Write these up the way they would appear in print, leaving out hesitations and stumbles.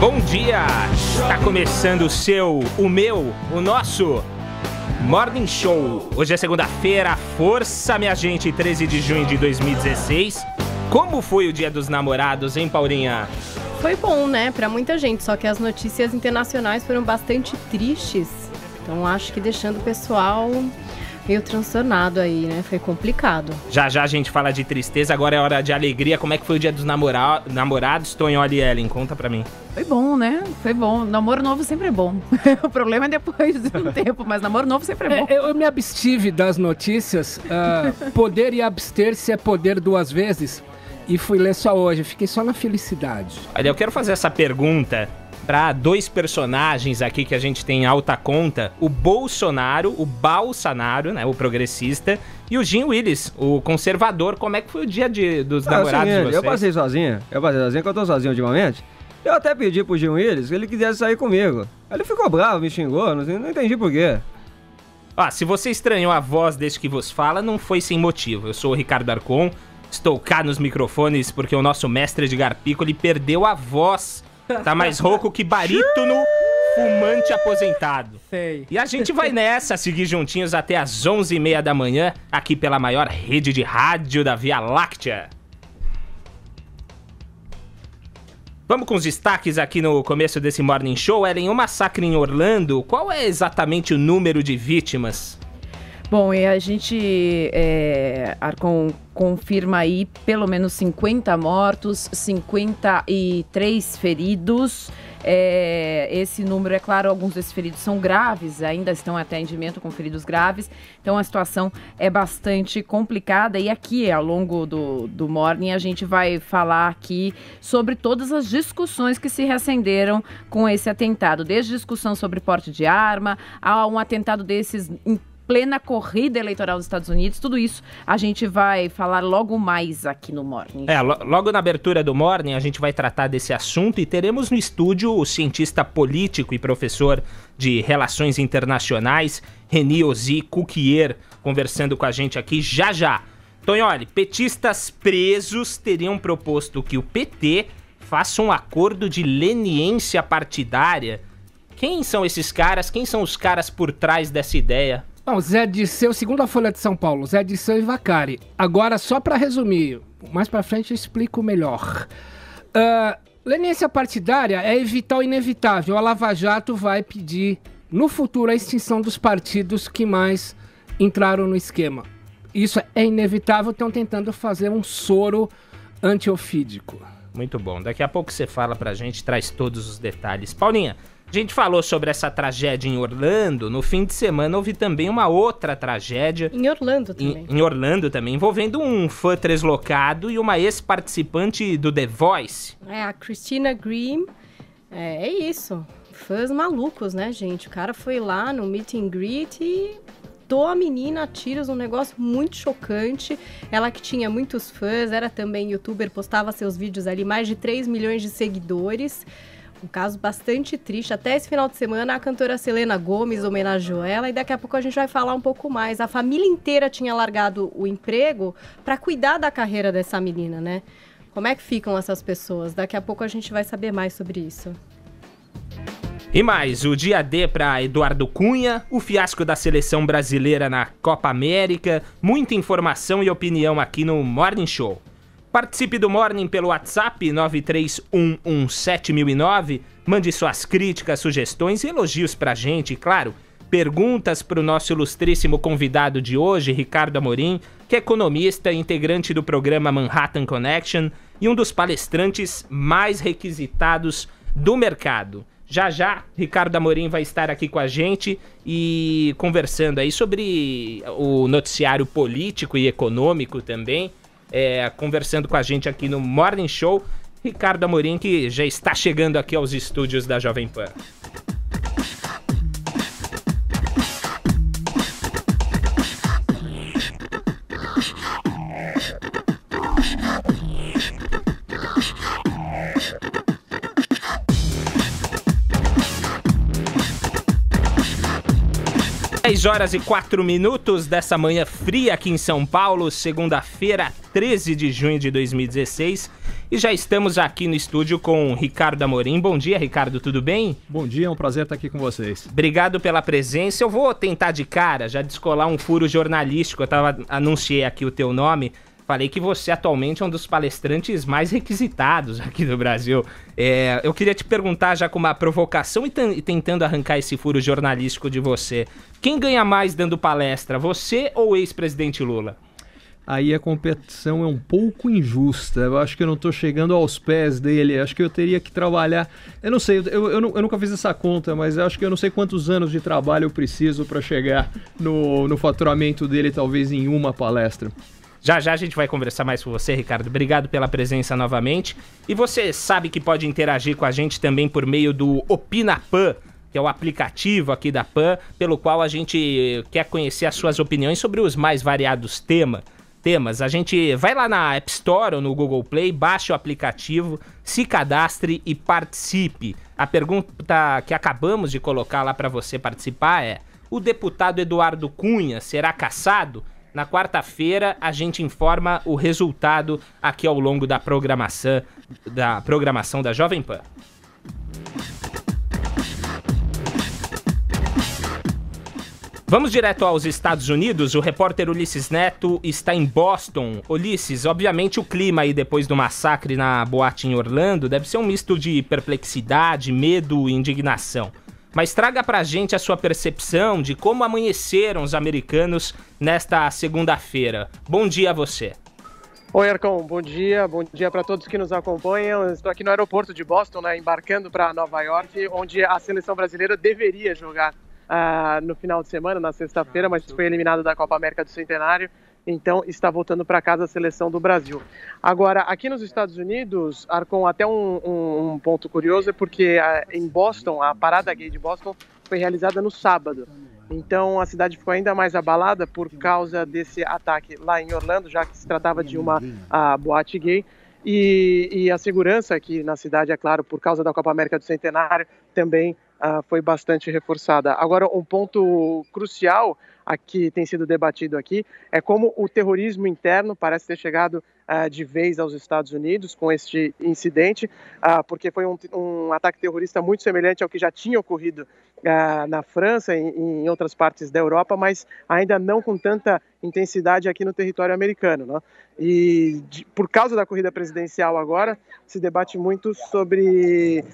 Bom dia! Tá começando o seu, o meu, o nosso Morning Show. Hoje é segunda-feira, força minha gente, 13 de junho de 2016. Como foi o Dia dos Namorados, hein, Paulinha? Foi bom, né, pra muita gente, só que as notícias internacionais foram bastante tristes. Então acho que deixando o pessoal meio transtornado aí, né? Foi complicado. Já a gente fala de tristeza, agora é hora de alegria. Como é que foi o Dia dos Namorados, Tonholi e Ellen? Conta pra mim. Foi bom, né? Foi bom. Namoro novo sempre é bom. O problema é depois de um tempo, mas namoro novo sempre é bom. Eu me abstive das notícias. Poder e abster-se é poder duas vezes. E fui ler só hoje. Fiquei só na felicidade. Olha, eu quero fazer essa pergunta para dois personagens aqui que a gente tem em alta conta, o Bolsonaro, o Balsanaro, né, o progressista, e o Jim Willis, o conservador. Como é que foi o dia dos namorados de vocês? Eu passei sozinho, que eu tô sozinho ultimamente. Eu até pedi pro Jim Willis que ele quisesse sair comigo. Aí ele ficou bravo, me xingou, não entendi por quê. Se você estranhou a voz deste que vos fala, não foi sem motivo. Eu sou o Ricardo Arcon, estou cá nos microfones porque o nosso mestre Edgar Piccoli perdeu a voz. Tá mais rouco que barítono fumante aposentado. Sei. E a gente vai nessa, seguir juntinhos até as 11h30 da manhã, aqui pela maior rede de rádio da Via Láctea. Vamos com os destaques aqui no começo desse Morning Show. Ellen, o massacre em Orlando, qual é exatamente o número de vítimas? Bom, e a gente, Arcon, confirma aí pelo menos 50 mortos, 53 feridos. Esse número, é claro, alguns desses feridos são graves, ainda estão em atendimento com feridos graves. Então a situação é bastante complicada. E aqui, ao longo do Morning, a gente vai falar aqui sobre todas as discussões que se reacenderam com esse atentado. Desde discussão sobre porte de arma, a um atentado desses em plena corrida eleitoral dos Estados Unidos. Tudo isso a gente vai falar logo mais aqui no Morning. Logo na abertura do Morning a gente vai tratar desse assunto e teremos no estúdio o cientista político e professor de Relações Internacionais, Reni Ozzy Cuquier, conversando com a gente aqui já. Tonholi, petistas presos teriam proposto que o PT faça um acordo de leniência partidária. Quem são esses caras? Quem são os caras por trás dessa ideia? Bom, Zé Dirceu, segundo a Folha de São Paulo, Zé Dirceu e Vacari. Agora, só para resumir, mais para frente eu explico melhor. Leniência partidária é evitar o inevitável. A Lava Jato vai pedir, no futuro, a extinção dos partidos que mais entraram no esquema. Isso é inevitável, estão tentando fazer um soro antiofídico. Muito bom. Daqui a pouco você fala pra gente, traz todos os detalhes. Paulinha, a gente falou sobre essa tragédia em Orlando. No fim de semana houve também uma outra tragédia. Em Orlando também. Em Orlando também, envolvendo um fã translocado e uma ex-participante do The Voice. A Christina Grimm. É isso. Fãs malucos, né, gente? O cara foi lá no meet and greet e matou a menina a tiros, um negócio muito chocante. Ela que tinha muitos fãs, era também youtuber, postava seus vídeos ali, mais de 3 milhões de seguidores. Um caso bastante triste. Até esse final de semana, a cantora Selena Gomez homenageou ela e daqui a pouco a gente vai falar um pouco mais. A família inteira tinha largado o emprego para cuidar da carreira dessa menina, né? Como é que ficam essas pessoas? Daqui a pouco a gente vai saber mais sobre isso. E mais, o dia D para Eduardo Cunha, o fiasco da seleção brasileira na Copa América, muita informação e opinião aqui no Morning Show. Participe do Morning pelo WhatsApp 93117.009, mande suas críticas, sugestões e elogios pra gente, e claro, perguntas pro nosso ilustríssimo convidado de hoje, Ricardo Amorim, que é economista, integrante do programa Manhattan Connection e um dos palestrantes mais requisitados do mercado. Já, Ricardo Amorim vai estar aqui com a gente e conversando aí sobre o noticiário político e econômico também. Conversando com a gente aqui no Morning Show, Ricardo Amorim, que já está chegando aqui aos estúdios da Jovem Pan. 6h04 dessa manhã fria aqui em São Paulo, segunda-feira, 13 de junho de 2016. E já estamos aqui no estúdio com Ricardo Amorim. Bom dia, Ricardo, tudo bem? Bom dia, é um prazer estar aqui com vocês. Obrigado pela presença. Eu vou tentar de cara, já descolar um furo jornalístico. Anunciei aqui o teu nome. Falei que você atualmente é um dos palestrantes mais requisitados aqui do Brasil. Eu queria te perguntar, já com uma provocação e tentando arrancar esse furo jornalístico de você. Quem ganha mais dando palestra, você ou o ex-presidente Lula? Aí a competição é um pouco injusta. Eu acho que eu não estou chegando aos pés dele. Acho que eu teria que trabalhar... Eu não sei, eu nunca fiz essa conta, mas eu acho que eu não sei quantos anos de trabalho eu preciso para chegar no faturamento dele, talvez em uma palestra. Já a gente vai conversar mais com você, Ricardo. Obrigado pela presença novamente. E você sabe que pode interagir com a gente também por meio do Opina Pan, que é o aplicativo aqui da Pan, pelo qual a gente quer conhecer as suas opiniões sobre os mais variados temas. A gente vai lá na App Store ou no Google Play, baixe o aplicativo, se cadastre e participe. A pergunta que acabamos de colocar lá para você participar é: o deputado Eduardo Cunha será cassado? Na quarta-feira a gente informa o resultado aqui ao longo da programação da Jovem Pan. Vamos direto aos Estados Unidos. O repórter Ulisses Neto está em Boston. Ulisses, obviamente o clima aí depois do massacre na boate em Orlando deve ser um misto de perplexidade, medo e indignação. Mas traga pra gente a sua percepção de como amanheceram os americanos nesta segunda-feira. Bom dia a você. Oi, Arcon, bom dia para todos que nos acompanham. Eu estou aqui no aeroporto de Boston, embarcando para Nova York, onde a seleção brasileira deveria jogar no final de semana, na sexta-feira, mas foi eliminada da Copa América do Centenário, então está voltando para casa a seleção do Brasil. Agora, aqui nos Estados Unidos, Arcon, até um ponto curioso é porque em Boston, a parada gay de Boston foi realizada no sábado. Então a cidade ficou ainda mais abalada por causa desse ataque lá em Orlando, já que se tratava de uma boate gay. E a segurança aqui na cidade, é claro, por causa da Copa América do Centenário, também foi bastante reforçada. Agora, um ponto crucial que tem sido debatido aqui é como o terrorismo interno parece ter chegado de vez aos Estados Unidos com este incidente, porque foi um ataque terrorista muito semelhante ao que já tinha ocorrido na França e em outras partes da Europa, mas ainda não com tanta intensidade aqui no território americano, né? E por causa da corrida presidencial agora, se debate muito sobre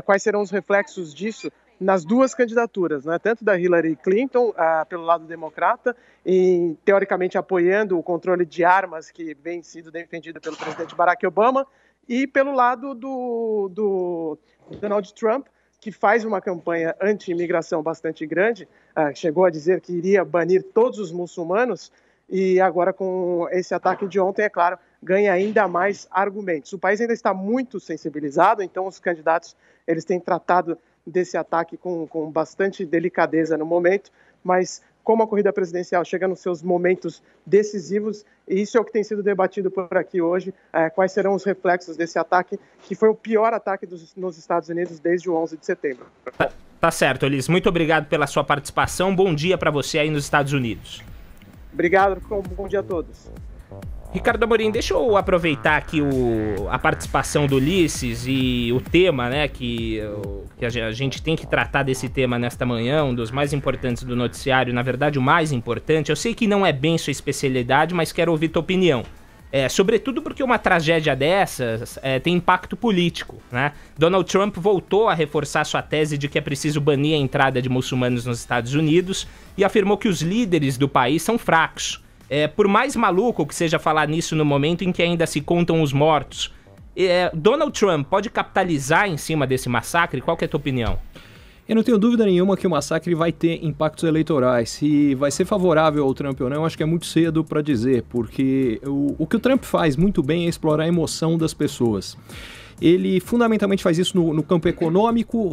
quais serão os reflexos disso nas duas candidaturas, né? Tanto da Hillary Clinton pelo lado democrata e teoricamente apoiando o controle de armas que vem sido defendido pelo presidente Barack Obama, e pelo lado do Donald Trump, que faz uma campanha anti-imigração bastante grande, chegou a dizer que iria banir todos os muçulmanos, e agora com esse ataque de ontem, é claro, ganha ainda mais argumentos. O país ainda está muito sensibilizado, então os candidatos eles têm tratado desse ataque com bastante delicadeza no momento, mas como a corrida presidencial chega nos seus momentos decisivos, e isso é o que tem sido debatido por aqui hoje, quais serão os reflexos desse ataque, que foi o pior ataque nos Estados Unidos desde o 11 de setembro. Tá certo, Elis. Muito obrigado pela sua participação. Bom dia para você aí nos Estados Unidos. Obrigado, bom dia a todos. Ricardo Amorim, deixa eu aproveitar aqui a participação do Ulisses e o tema, né, que a gente tem que tratar desse tema nesta manhã, um dos mais importantes do noticiário, na verdade o mais importante. Eu sei que não é bem sua especialidade, mas quero ouvir tua opinião. Sobretudo porque uma tragédia dessas tem impacto político, né? Donald Trump voltou a reforçar sua tese de que é preciso banir a entrada de muçulmanos nos Estados Unidos e afirmou que os líderes do país são fracos. Por mais maluco que seja falar nisso no momento em que ainda se contam os mortos, Donald Trump pode capitalizar em cima desse massacre? Qual que é a tua opinião? Eu não tenho dúvida nenhuma que o massacre vai ter impactos eleitorais. Se vai ser favorável ao Trump ou não, acho que é muito cedo para dizer, porque o que o Trump faz muito bem é explorar a emoção das pessoas. ele fundamentalmente faz isso no campo econômico.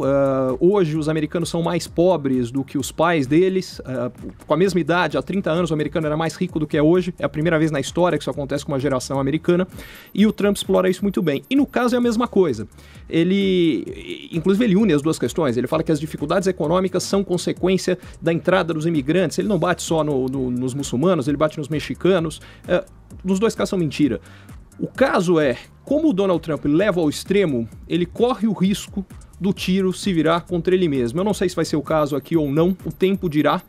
Hoje os americanos são mais pobres do que os pais deles. Com a mesma idade, há 30 anos, o americano era mais rico do que é hoje. É a primeira vez na história que isso acontece com uma geração americana. E o Trump explora isso muito bem. E no caso é a mesma coisa. Inclusive ele une as duas questões. Ele fala que as dificuldades econômicas são consequência da entrada dos imigrantes. Ele não bate só nos muçulmanos, ele bate nos mexicanos. Nos dois casos são mentira. O caso é, como o Donald Trump leva ao extremo, ele corre o risco do tiro se virar contra ele mesmo. Eu não sei se vai ser o caso aqui ou não, o tempo dirá.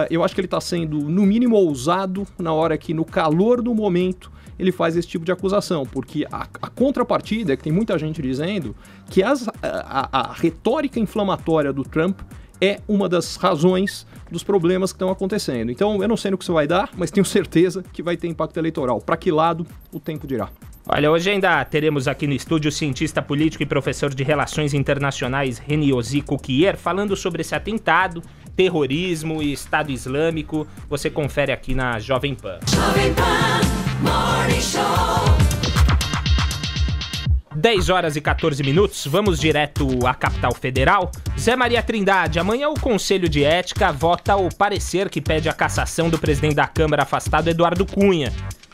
Eu acho que ele está sendo, no mínimo, ousado na hora que, no calor do momento, ele faz esse tipo de acusação, porque a contrapartida é que tem muita gente dizendo que a retórica inflamatória do Trump é uma das razões dos problemas que estão acontecendo. Então, eu não sei no que isso vai dar, mas tenho certeza que vai ter impacto eleitoral. Para que lado, o tempo dirá. Olha, hoje ainda teremos aqui no estúdio o cientista político e professor de Relações Internacionais Reniosi Cuquier falando sobre esse atentado, terrorismo e Estado Islâmico. Você confere aqui na Jovem Pan. Jovem Pan Morning Show. 10 horas e 14 minutos, vamos direto à capital federal. Zé Maria Trindade, amanhã o Conselho de Ética vota o parecer que pede a cassação do presidente da Câmara afastado, Eduardo Cunha.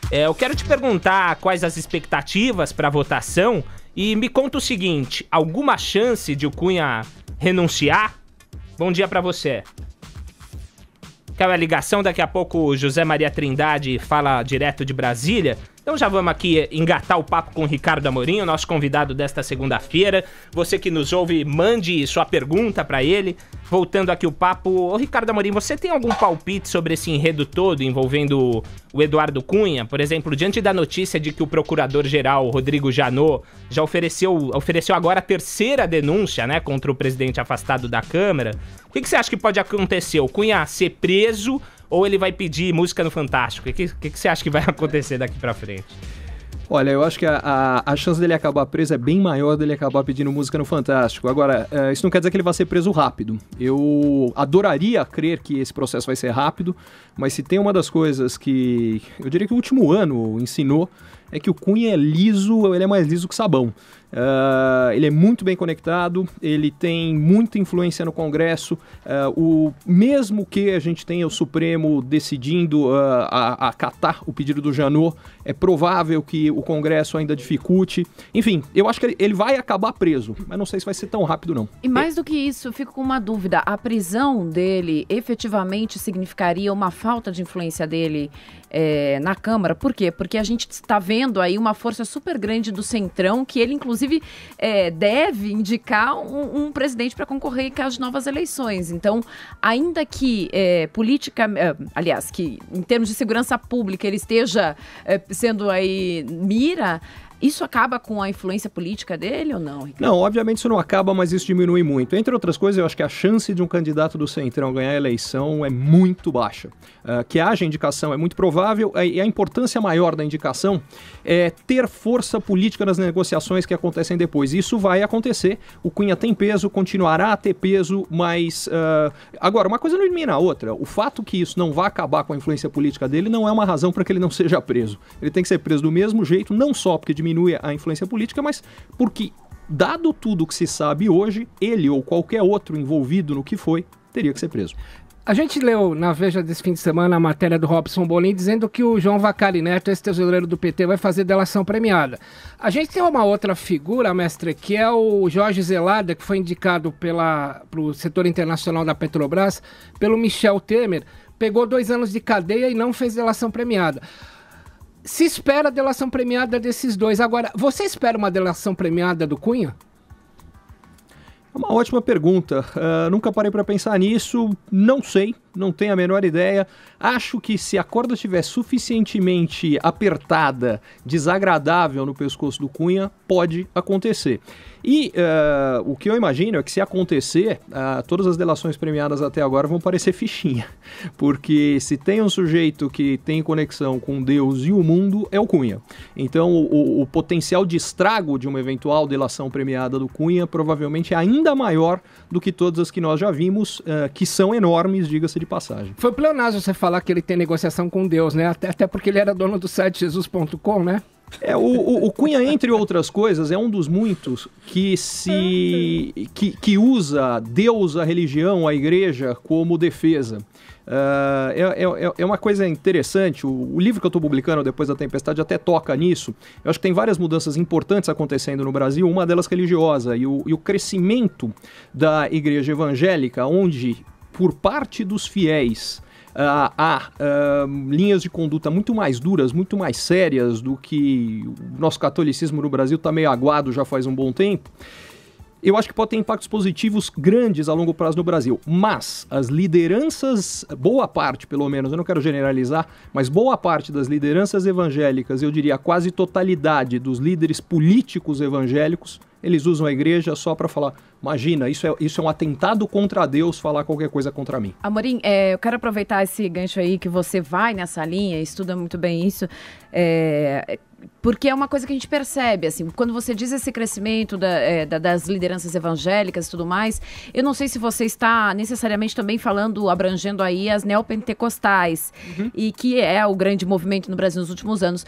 Eu quero te perguntar quais as expectativas para a votação e me conta o seguinte, alguma chance de o Cunha renunciar? Bom dia para você. Quer a ligação? Daqui a pouco o José Maria Trindade fala direto de Brasília. Então já vamos aqui engatar o papo com o Ricardo Amorim, o nosso convidado desta segunda-feira. Você que nos ouve, mande sua pergunta para ele. Voltando aqui o papo, ô Ricardo Amorim, você tem algum palpite sobre esse enredo todo envolvendo o Eduardo Cunha? Por exemplo, diante da notícia de que o procurador-geral Rodrigo Janot já ofereceu agora a terceira denúncia, né, contra o presidente afastado da Câmara, o que você acha que pode acontecer? O Cunha ser preso ou ele vai pedir música no Fantástico? O que você acha que vai acontecer daqui pra frente? Olha, eu acho que a chance dele acabar preso é bem maior dele acabar pedindo música no Fantástico. Agora, isso não quer dizer que ele vai ser preso rápido. Eu adoraria crer que esse processo vai ser rápido, mas se tem uma das coisas que eu diria que o último ano ensinou, é que o Cunha é liso, ele é mais liso que sabão. Ele é muito bem conectado, ele tem muita influência no Congresso, mesmo que a gente tenha o Supremo decidindo acatar o pedido do Janot, é provável que o Congresso ainda dificulte. Enfim, eu acho que ele vai acabar preso, mas não sei se vai ser tão rápido não. E mais do que isso, eu fico com uma dúvida, a prisão dele efetivamente significaria uma falta de influência dele na Câmara? Por quê? Porque a gente está vendo aí uma força super grande do Centrão, que ele inclusive deve indicar um presidente para concorrer em caso de novas eleições. Então, ainda que aliás, que em termos de segurança pública ele esteja sendo aí mira, isso acaba com a influência política dele ou não, Ricardo? Não, obviamente isso não acaba, mas isso diminui muito. Entre outras coisas, eu acho que a chance de um candidato do Centrão ganhar a eleição é muito baixa. Que haja indicação é muito provável, e a importância maior da indicação é ter força política nas negociações que acontecem depois. Isso vai acontecer, o Cunha tem peso, continuará a ter peso, mas... Agora, uma coisa não elimina a outra. O fato que isso não vai acabar com a influência política dele não é uma razão para que ele não seja preso. Ele tem que ser preso do mesmo jeito, não só porque diminui a influência política, mas porque, dado tudo o que se sabe hoje, ele ou qualquer outro envolvido no que foi, teria que ser preso. A gente leu na Veja desse fim de semana a matéria do Robson Bolim dizendo que o João Vacari Neto, ex-tesoureiro do PT, vai fazer delação premiada. A gente tem uma outra figura, mestre, que é o Jorge Zelada, que foi indicado pro setor internacional da Petrobras, pelo Michel Temer, pegou 2 anos de cadeia e não fez delação premiada. Se espera a delação premiada desses dois. Agora, você espera uma delação premiada do Cunha? É uma ótima pergunta. Nunca parei para pensar nisso. Não sei, não tenho a menor ideia. Acho que se a corda estiver suficientemente apertada, desagradável no pescoço do Cunha, pode acontecer. E o que eu imagino é que se acontecer, todas as delações premiadas até agora vão parecer fichinha. Porque se tem um sujeito que tem conexão com Deus e o mundo, é o Cunha. Então o potencial de estrago de uma eventual delação premiada do Cunha provavelmente é ainda maior do que todas as que nós já vimos, que são enormes, diga-se de passagem. Foi pleonasmo você falar que ele tem negociação com Deus, né? Até porque ele era dono do site Jesus.com, né? O Cunha, entre outras coisas, é um dos muitos que usa Deus, a religião, a igreja como defesa. É uma coisa interessante. O livro que eu estou publicando, Depois da Tempestade, até toca nisso. Eu acho que tem várias mudanças importantes acontecendo no Brasil, uma delas religiosa, e o crescimento da igreja evangélica, onde, por parte dos fiéis, há linhas de conduta muito mais duras, muito mais sérias do que o nosso catolicismo no Brasil está meio aguado já faz um bom tempo. Eu acho que pode ter impactos positivos grandes a longo prazo no Brasil, mas as lideranças, boa parte pelo menos, eu não quero generalizar, mas boa parte das lideranças evangélicas, eu diria a quase totalidade dos líderes políticos evangélicos, eles usam a igreja só para falar, imagina, isso é um atentado contra Deus falar qualquer coisa contra mim. Amorim, eu quero aproveitar esse gancho aí que você vai nessa linha, estuda muito bem isso, porque é uma coisa que a gente percebe, assim, quando você diz esse crescimento das lideranças evangélicas e tudo mais, eu não sei se você está necessariamente também falando, abrangendo aí as neopentecostais, e que é o grande movimento no Brasil nos últimos anos.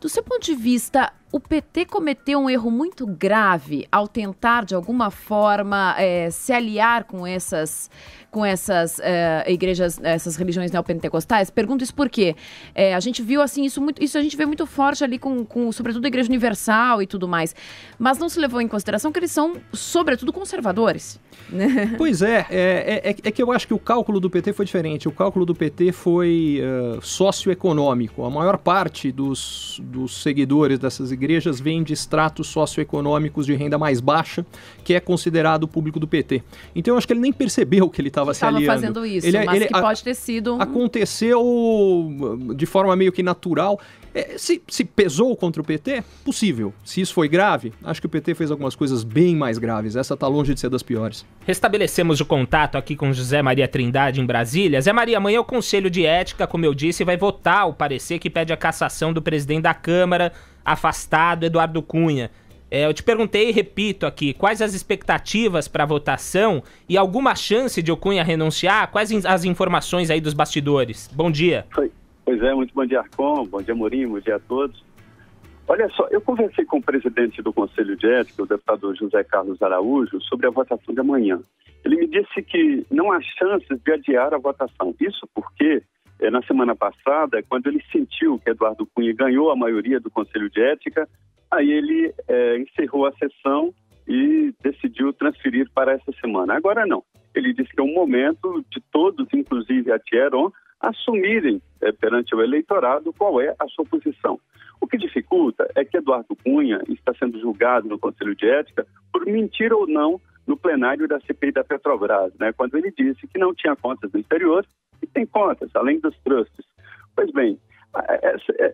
Do seu ponto de vista, o PT cometeu um erro muito grave ao tentar, de alguma forma, se aliar com essas igrejas, essas religiões neopentecostais? Pergunto isso porque a gente viu assim, isso a gente vê muito forte ali com sobretudo a Igreja Universal e tudo mais, mas não se levou em consideração que eles são, sobretudo, conservadores. Né? Pois é que eu acho que o cálculo do PT foi diferente. O cálculo do PT foi socioeconômico. A maior parte dos seguidores dessas igrejas vem de estratos socioeconômicos de renda mais baixa, que é considerado o público do PT. Então eu acho que ele nem percebeu que ele estava se aliando. Estava fazendo isso, mas que pode ter sido... Aconteceu de forma meio que natural. Se pesou contra o PT, possível. Se isso foi grave, acho que o PT fez algumas coisas bem mais graves. Essa tá longe de ser das piores. Restabelecemos o contato aqui com José Maria Trindade em Brasília. Zé Maria, amanhã o Conselho de Ética, como eu disse, vai votar o parecer que pede a cassação do presidente da Câmara, afastado, Eduardo Cunha. Eu te perguntei e repito aqui, quais as expectativas para a votação e alguma chance de o Cunha renunciar? Quais as informações aí dos bastidores? Bom dia. Pois é, muito bom dia, Arcon, bom dia, Amorim, bom dia a todos. Olha só, eu conversei com o presidente do Conselho de Ética, o deputado José Carlos Araújo, sobre a votação de amanhã. Ele me disse que não há chances de adiar a votação. Isso porque, na semana passada, quando ele sentiu que Eduardo Cunha ganhou a maioria do Conselho de Ética, aí ele encerrou a sessão e decidiu transferir para essa semana. Agora não. Ele disse que é um momento de todos, inclusive a Thieron, assumirem perante o eleitorado qual é a sua posição. O que dificulta é que Eduardo Cunha está sendo julgado no Conselho de Ética por mentir ou não no plenário da CPI da Petrobras, né, quando ele disse que não tinha contas no exterior e tem contas, além dos trusts. Pois bem,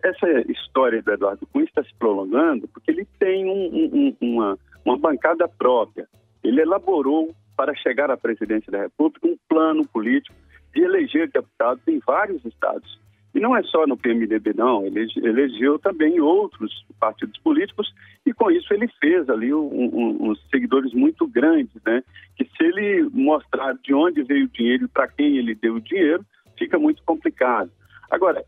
essa história do Eduardo Cunha está se prolongando porque ele tem uma bancada própria. Ele elaborou, para chegar à presidência da República, um plano político de eleger deputados em vários estados. E não é só no PMDB, não. Ele elegeu também outros partidos políticos e, com isso, ele fez ali uns seguidores muito grandes, né? Que se ele mostrar de onde veio o dinheiro e para quem ele deu o dinheiro, fica muito complicado. Agora,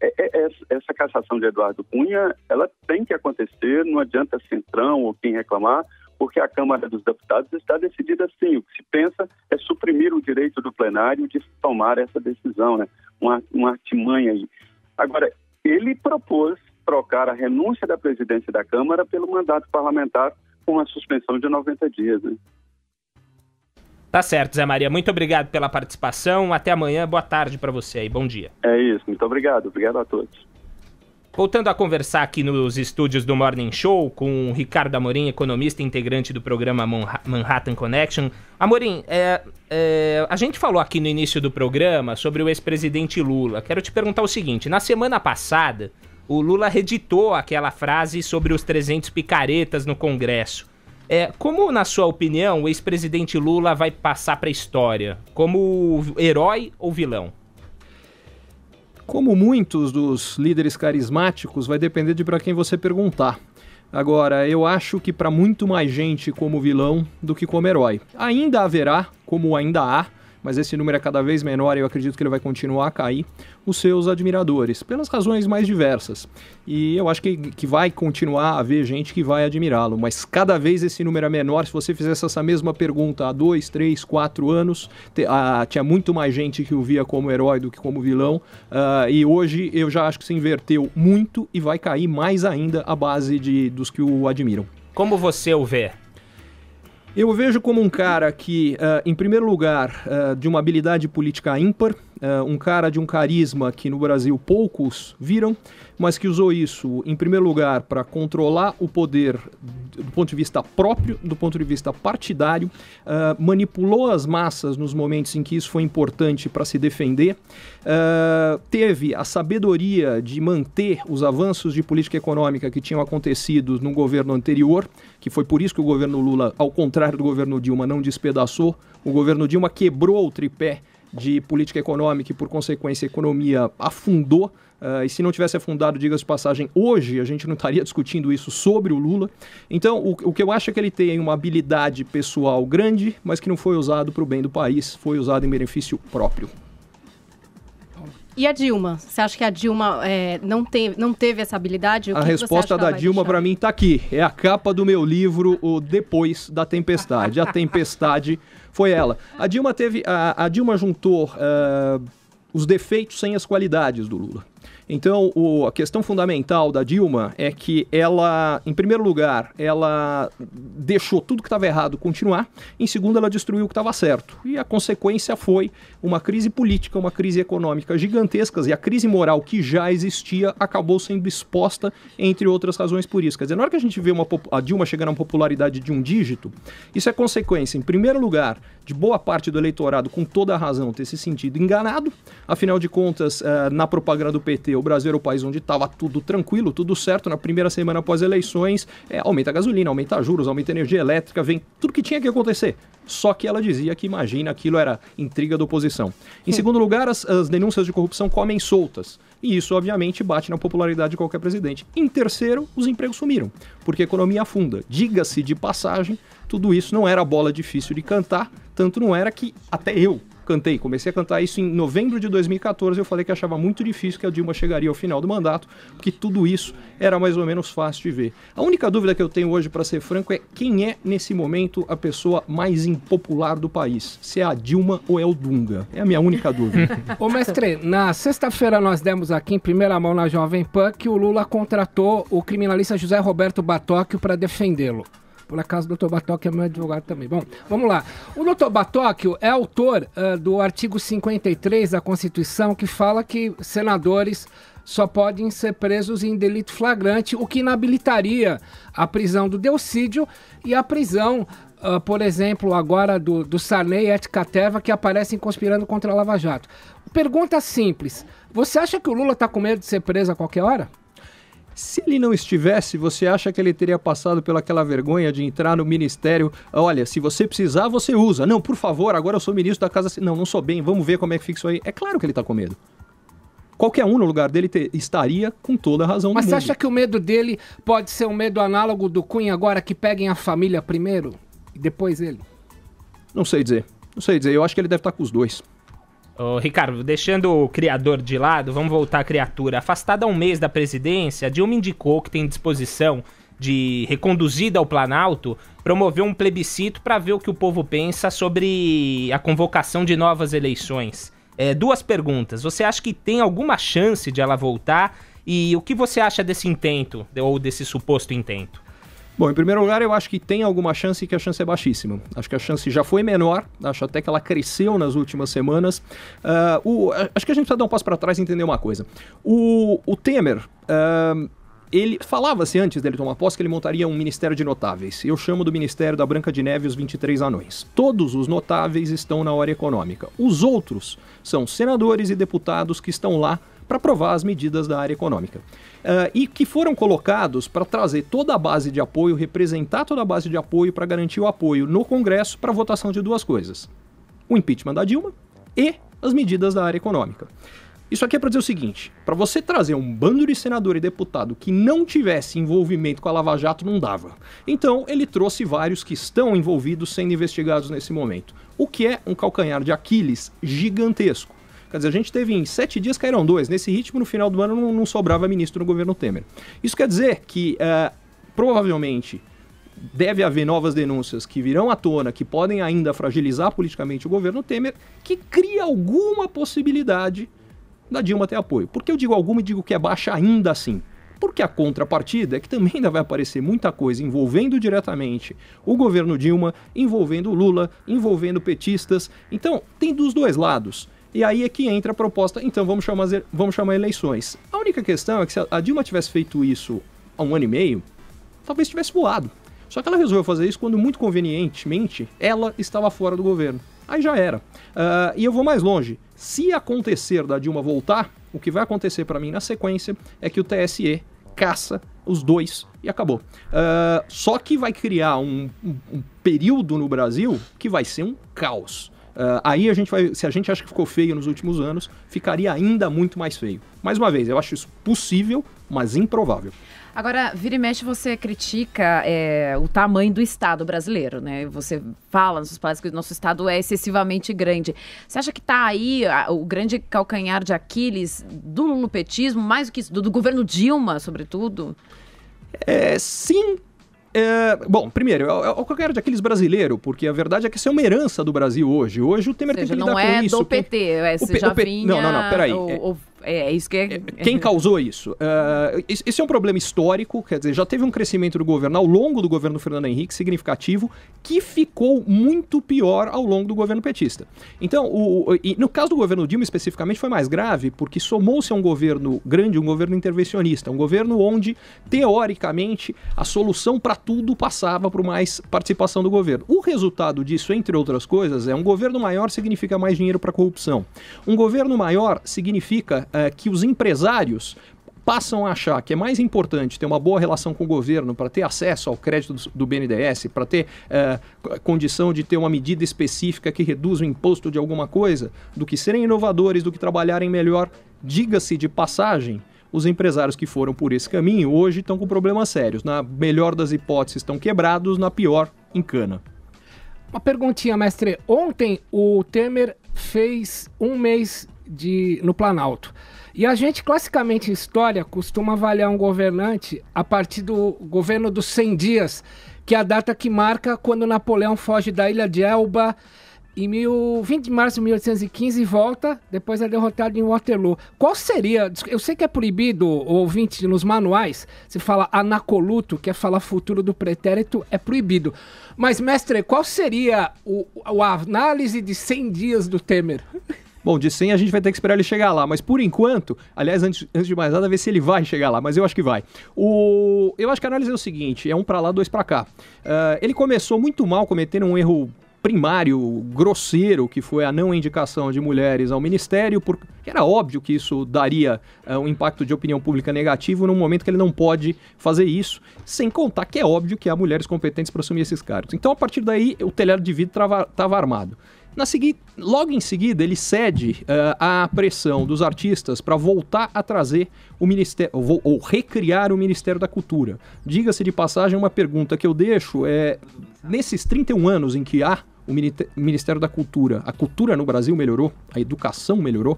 essa cassação de Eduardo Cunha, ela tem que acontecer, não adianta Centrão ou quem reclamar, porque a Câmara dos Deputados está decidida assim. O que se pensa é suprimir o direito do plenário de tomar essa decisão, né? Uma artimanha aí. Agora, ele propôs trocar a renúncia da presidência da Câmara pelo mandato parlamentar com uma suspensão de 90 dias, né? Tá certo, Zé Maria. Muito obrigado pela participação. Até amanhã. Boa tarde para você aí. Bom dia. É isso. Muito obrigado. Obrigado a todos. Voltando a conversar aqui nos estúdios do Morning Show com o Ricardo Amorim, economista e integrante do programa Manhattan Connection. Amorim, a gente falou aqui no início do programa sobre o ex-presidente Lula. Quero te perguntar o seguinte, na semana passada, o Lula reeditou aquela frase sobre os 300 picaretas no Congresso. Como, na sua opinião, o ex-presidente Lula vai passar para a história? Como herói ou vilão? Como muitos dos líderes carismáticos, vai depender de para quem você perguntar. Agora, eu acho que para muito mais gente como vilão do que como herói. Ainda haverá, como ainda há, mas esse número é cada vez menor e eu acredito que ele vai continuar a cair, os seus admiradores, pelas razões mais diversas. E eu acho que vai continuar a haver gente que vai admirá-lo, mas cada vez esse número é menor. Se você fizesse essa mesma pergunta há 2, 3, 4 anos, tinha muito mais gente que o via como herói do que como vilão, e hoje eu já acho que se inverteu muito e vai cair mais ainda a base dos que o admiram. Como você o vê? Eu o vejo como um cara que, em primeiro lugar, de uma habilidade política ímpar, um cara de um carisma que no Brasil poucos viram, mas que usou isso, em primeiro lugar, para controlar o poder do ponto de vista próprio, do ponto de vista partidário, manipulou as massas nos momentos em que isso foi importante para se defender, teve a sabedoria de manter os avanços de política econômica que tinham acontecido no governo anterior, que foi por isso que o governo Lula, ao contrário do governo Dilma, não despedaçou. O governo Dilma quebrou o tripé de política econômica e, por consequência, a economia afundou. E se não tivesse afundado, diga-se de passagem, hoje a gente não estaria discutindo isso sobre o Lula. Então, o que eu acho é que ele tem uma habilidade pessoal grande, mas que não foi usado para o bem do país, foi usado em benefício próprio. E a Dilma? Você acha que a Dilma não teve essa habilidade? A resposta da Dilma, para mim, está aqui. É a capa do meu livro, o Depois da Tempestade. A tempestade foi ela. A Dilma juntou os defeitos sem as qualidades do Lula. Então, a questão fundamental da Dilma é que ela, em primeiro lugar, ela deixou tudo que estava errado continuar. Em segundo, ela destruiu o que estava certo. E a consequência foi uma crise política, uma crise econômica gigantescas, e a crise moral que já existia acabou sendo exposta, entre outras razões, por isso. Quer dizer, na hora que a gente vê a Dilma chegar na popularidade de um dígito, isso é consequência, em primeiro lugar, de boa parte do eleitorado, com toda a razão, ter se sentido enganado. Afinal de contas, na propaganda do PT, o Brasil era o país onde estava tudo tranquilo, tudo certo. Na primeira semana após eleições, aumenta a gasolina, aumenta os juros, aumenta a energia elétrica, vem tudo que tinha que acontecer. Só que ela dizia que, imagina, aquilo era intriga da oposição. Em segundo lugar, as denúncias de corrupção comem soltas. E isso, obviamente, bate na popularidade de qualquer presidente. Em terceiro, os empregos sumiram, porque a economia afunda. Diga-se de passagem, tudo isso não era bola difícil de cantar, tanto não era que até eu comecei a cantar isso em novembro de 2014, eu falei que achava muito difícil que a Dilma chegaria ao final do mandato, porque tudo isso era mais ou menos fácil de ver. A única dúvida que eu tenho hoje, para ser franco, é quem é, nesse momento, a pessoa mais impopular do país. Se é a Dilma ou é o Dunga. É a minha única dúvida. Ô, mestre, na sexta-feira nós demos aqui em primeira mão na Jovem Pan que o Lula contratou o criminalista José Roberto Batóquio para defendê-lo. Por acaso, o doutor Batóquio é meu advogado também. Bom, vamos lá. O doutor Batóquio é autor do artigo 53 da Constituição, que fala que senadores só podem ser presos em delito flagrante, o que inabilitaria a prisão do Delcídio e a prisão, por exemplo, agora do Sarney e Etcateva, que aparecem conspirando contra a Lava Jato. Pergunta simples. Você acha que o Lula está com medo de ser preso a qualquer hora? Se ele não estivesse, você acha que ele teria passado pelaquela vergonha de entrar no ministério? Olha, se você precisar, você usa. Não, por favor, agora eu sou ministro da Casa... Não sou bem, vamos ver como é que fica isso aí. É claro que ele está com medo. Qualquer um no lugar dele estaria com toda a razão do mundo. Mas você acha que o medo dele pode ser um medo análogo do Cunha agora, que peguem a família primeiro e depois ele? Não sei dizer. Eu acho que ele deve estar com os dois. Ô, Ricardo, deixando o criador de lado, vamos voltar à criatura. Afastada há um mês da presidência, Dilma indicou que tem disposição de, reconduzida ao Planalto, promover um plebiscito para ver o que o povo pensa sobre a convocação de novas eleições. Duas perguntas. Você acha que tem alguma chance de ela voltar? E o que você acha desse intento, ou desse suposto intento? Bom, em primeiro lugar, eu acho que tem alguma chance e que a chance é baixíssima. Acho que a chance já foi menor, acho até que ela cresceu nas últimas semanas. Acho que a gente precisa dar um passo para trás e entender uma coisa. O Temer, ele falava-se antes dele tomar posse que ele montaria um ministério de notáveis. Eu chamo do Ministério da Branca de Neve os 23 anões. Todos os notáveis estão na área econômica. Os outros são senadores e deputados que estão lá para aprovar as medidas da área econômica. E que foram colocados para trazer toda a base de apoio, representar toda a base de apoio para garantir o apoio no Congresso para a votação de duas coisas. O impeachment da Dilma e as medidas da área econômica. Isso aqui é para dizer o seguinte, para você trazer um bando de senador e deputado que não tivesse envolvimento com a Lava Jato, não dava. Então, ele trouxe vários que estão envolvidos sendo investigados nesse momento, o que é um calcanhar de Aquiles gigantesco. Quer dizer, a gente teve em 7 dias caíram 2, nesse ritmo no final do ano não sobrava ministro no governo Temer. Isso quer dizer que, provavelmente, deve haver novas denúncias que virão à tona, que podem ainda fragilizar politicamente o governo Temer, que cria alguma possibilidade da Dilma ter apoio. Por que eu digo alguma e digo que é baixa ainda assim? Porque a contrapartida é que também ainda vai aparecer muita coisa envolvendo diretamente o governo Dilma, envolvendo o Lula, envolvendo petistas. Então, tem dos dois lados. E aí é que entra a proposta, então vamos chamar eleições. A única questão é que se a Dilma tivesse feito isso há 1 ano e meio, talvez tivesse voado. Só que ela resolveu fazer isso quando, muito convenientemente, ela estava fora do governo. Aí já era. E eu vou mais longe. Se acontecer da Dilma voltar, o que vai acontecer para mim na sequência é que o TSE caça os dois e acabou. Só que vai criar um período no Brasil que vai ser um caos. Aí se a gente acha que ficou feio nos últimos anos, ficaria ainda muito mais feio. Mais uma vez, eu acho isso possível, mas improvável. Agora, vira e mexe, você critica o tamanho do Estado brasileiro, né? Você fala nas suas palestras que o nosso Estado é excessivamente grande. Você acha que está aí o grande calcanhar de Aquiles do lulopetismo, mais do que isso, do governo Dilma, sobretudo? Sim. Bom, primeiro, é o calcanhar de Aquiles brasileiro, porque a verdade é que isso é uma herança do Brasil hoje. Hoje o Temer tem que lidar com isso. Não é do PT, você já vinha... Não, peraí. É isso que é... Quem causou isso? Esse é um problema histórico, quer dizer, já teve um crescimento do governo ao longo do governo Fernando Henrique significativo, que ficou muito pior ao longo do governo petista. Então, e no caso do governo Dilma especificamente foi mais grave, porque somou-se a um governo grande, um governo intervencionista, um governo onde, teoricamente, a solução para tudo passava por mais participação do governo. O resultado disso, entre outras coisas, um governo maior significa mais dinheiro para corrupção. Um governo maior significa que os empresários passam a achar que é mais importante ter uma boa relação com o governo para ter acesso ao crédito do BNDES, para ter condição de ter uma medida específica que reduz o imposto de alguma coisa, do que serem inovadores, do que trabalharem melhor. Diga-se de passagem, os empresários que foram por esse caminho hoje estão com problemas sérios. Na melhor das hipóteses estão quebrados, na pior, encana. Uma perguntinha, mestre. Ontem o Temer fez 1 mês no Planalto. E a gente, classicamente em história, costuma avaliar um governante a partir do governo dos 100 dias, que é a data que marca quando Napoleão foge da Ilha de Elba em 20 de março de 1815 e volta, depois é derrotado em Waterloo. Qual seria, eu sei que é proibido, ouvinte, nos manuais, se fala anacoluto, que é falar futuro do pretérito, é proibido. Mas, mestre, qual seria a análise de 100 dias do Temer? Bom, de 100 a gente vai ter que esperar ele chegar lá, mas por enquanto, aliás, antes de mais nada, ver se ele vai chegar lá, mas eu acho que vai. Eu acho que a análise é o seguinte, é 1 para lá, 2 para cá. Ele começou muito mal, cometendo um erro primário, grosseiro, que foi a não indicação de mulheres ao ministério, porque era óbvio que isso daria um impacto de opinião pública negativo num momento que ele não pode fazer isso, sem contar que é óbvio que há mulheres competentes para assumir esses cargos. Então, a partir daí, o telhado de vidro estava armado. Logo em seguida, ele cede à pressão dos artistas para voltar a trazer o Ministério, ou recriar o Ministério da Cultura. Diga-se de passagem, uma pergunta que eu deixo nesses 31 anos em que há o Ministério da Cultura, a cultura no Brasil melhorou, a educação melhorou.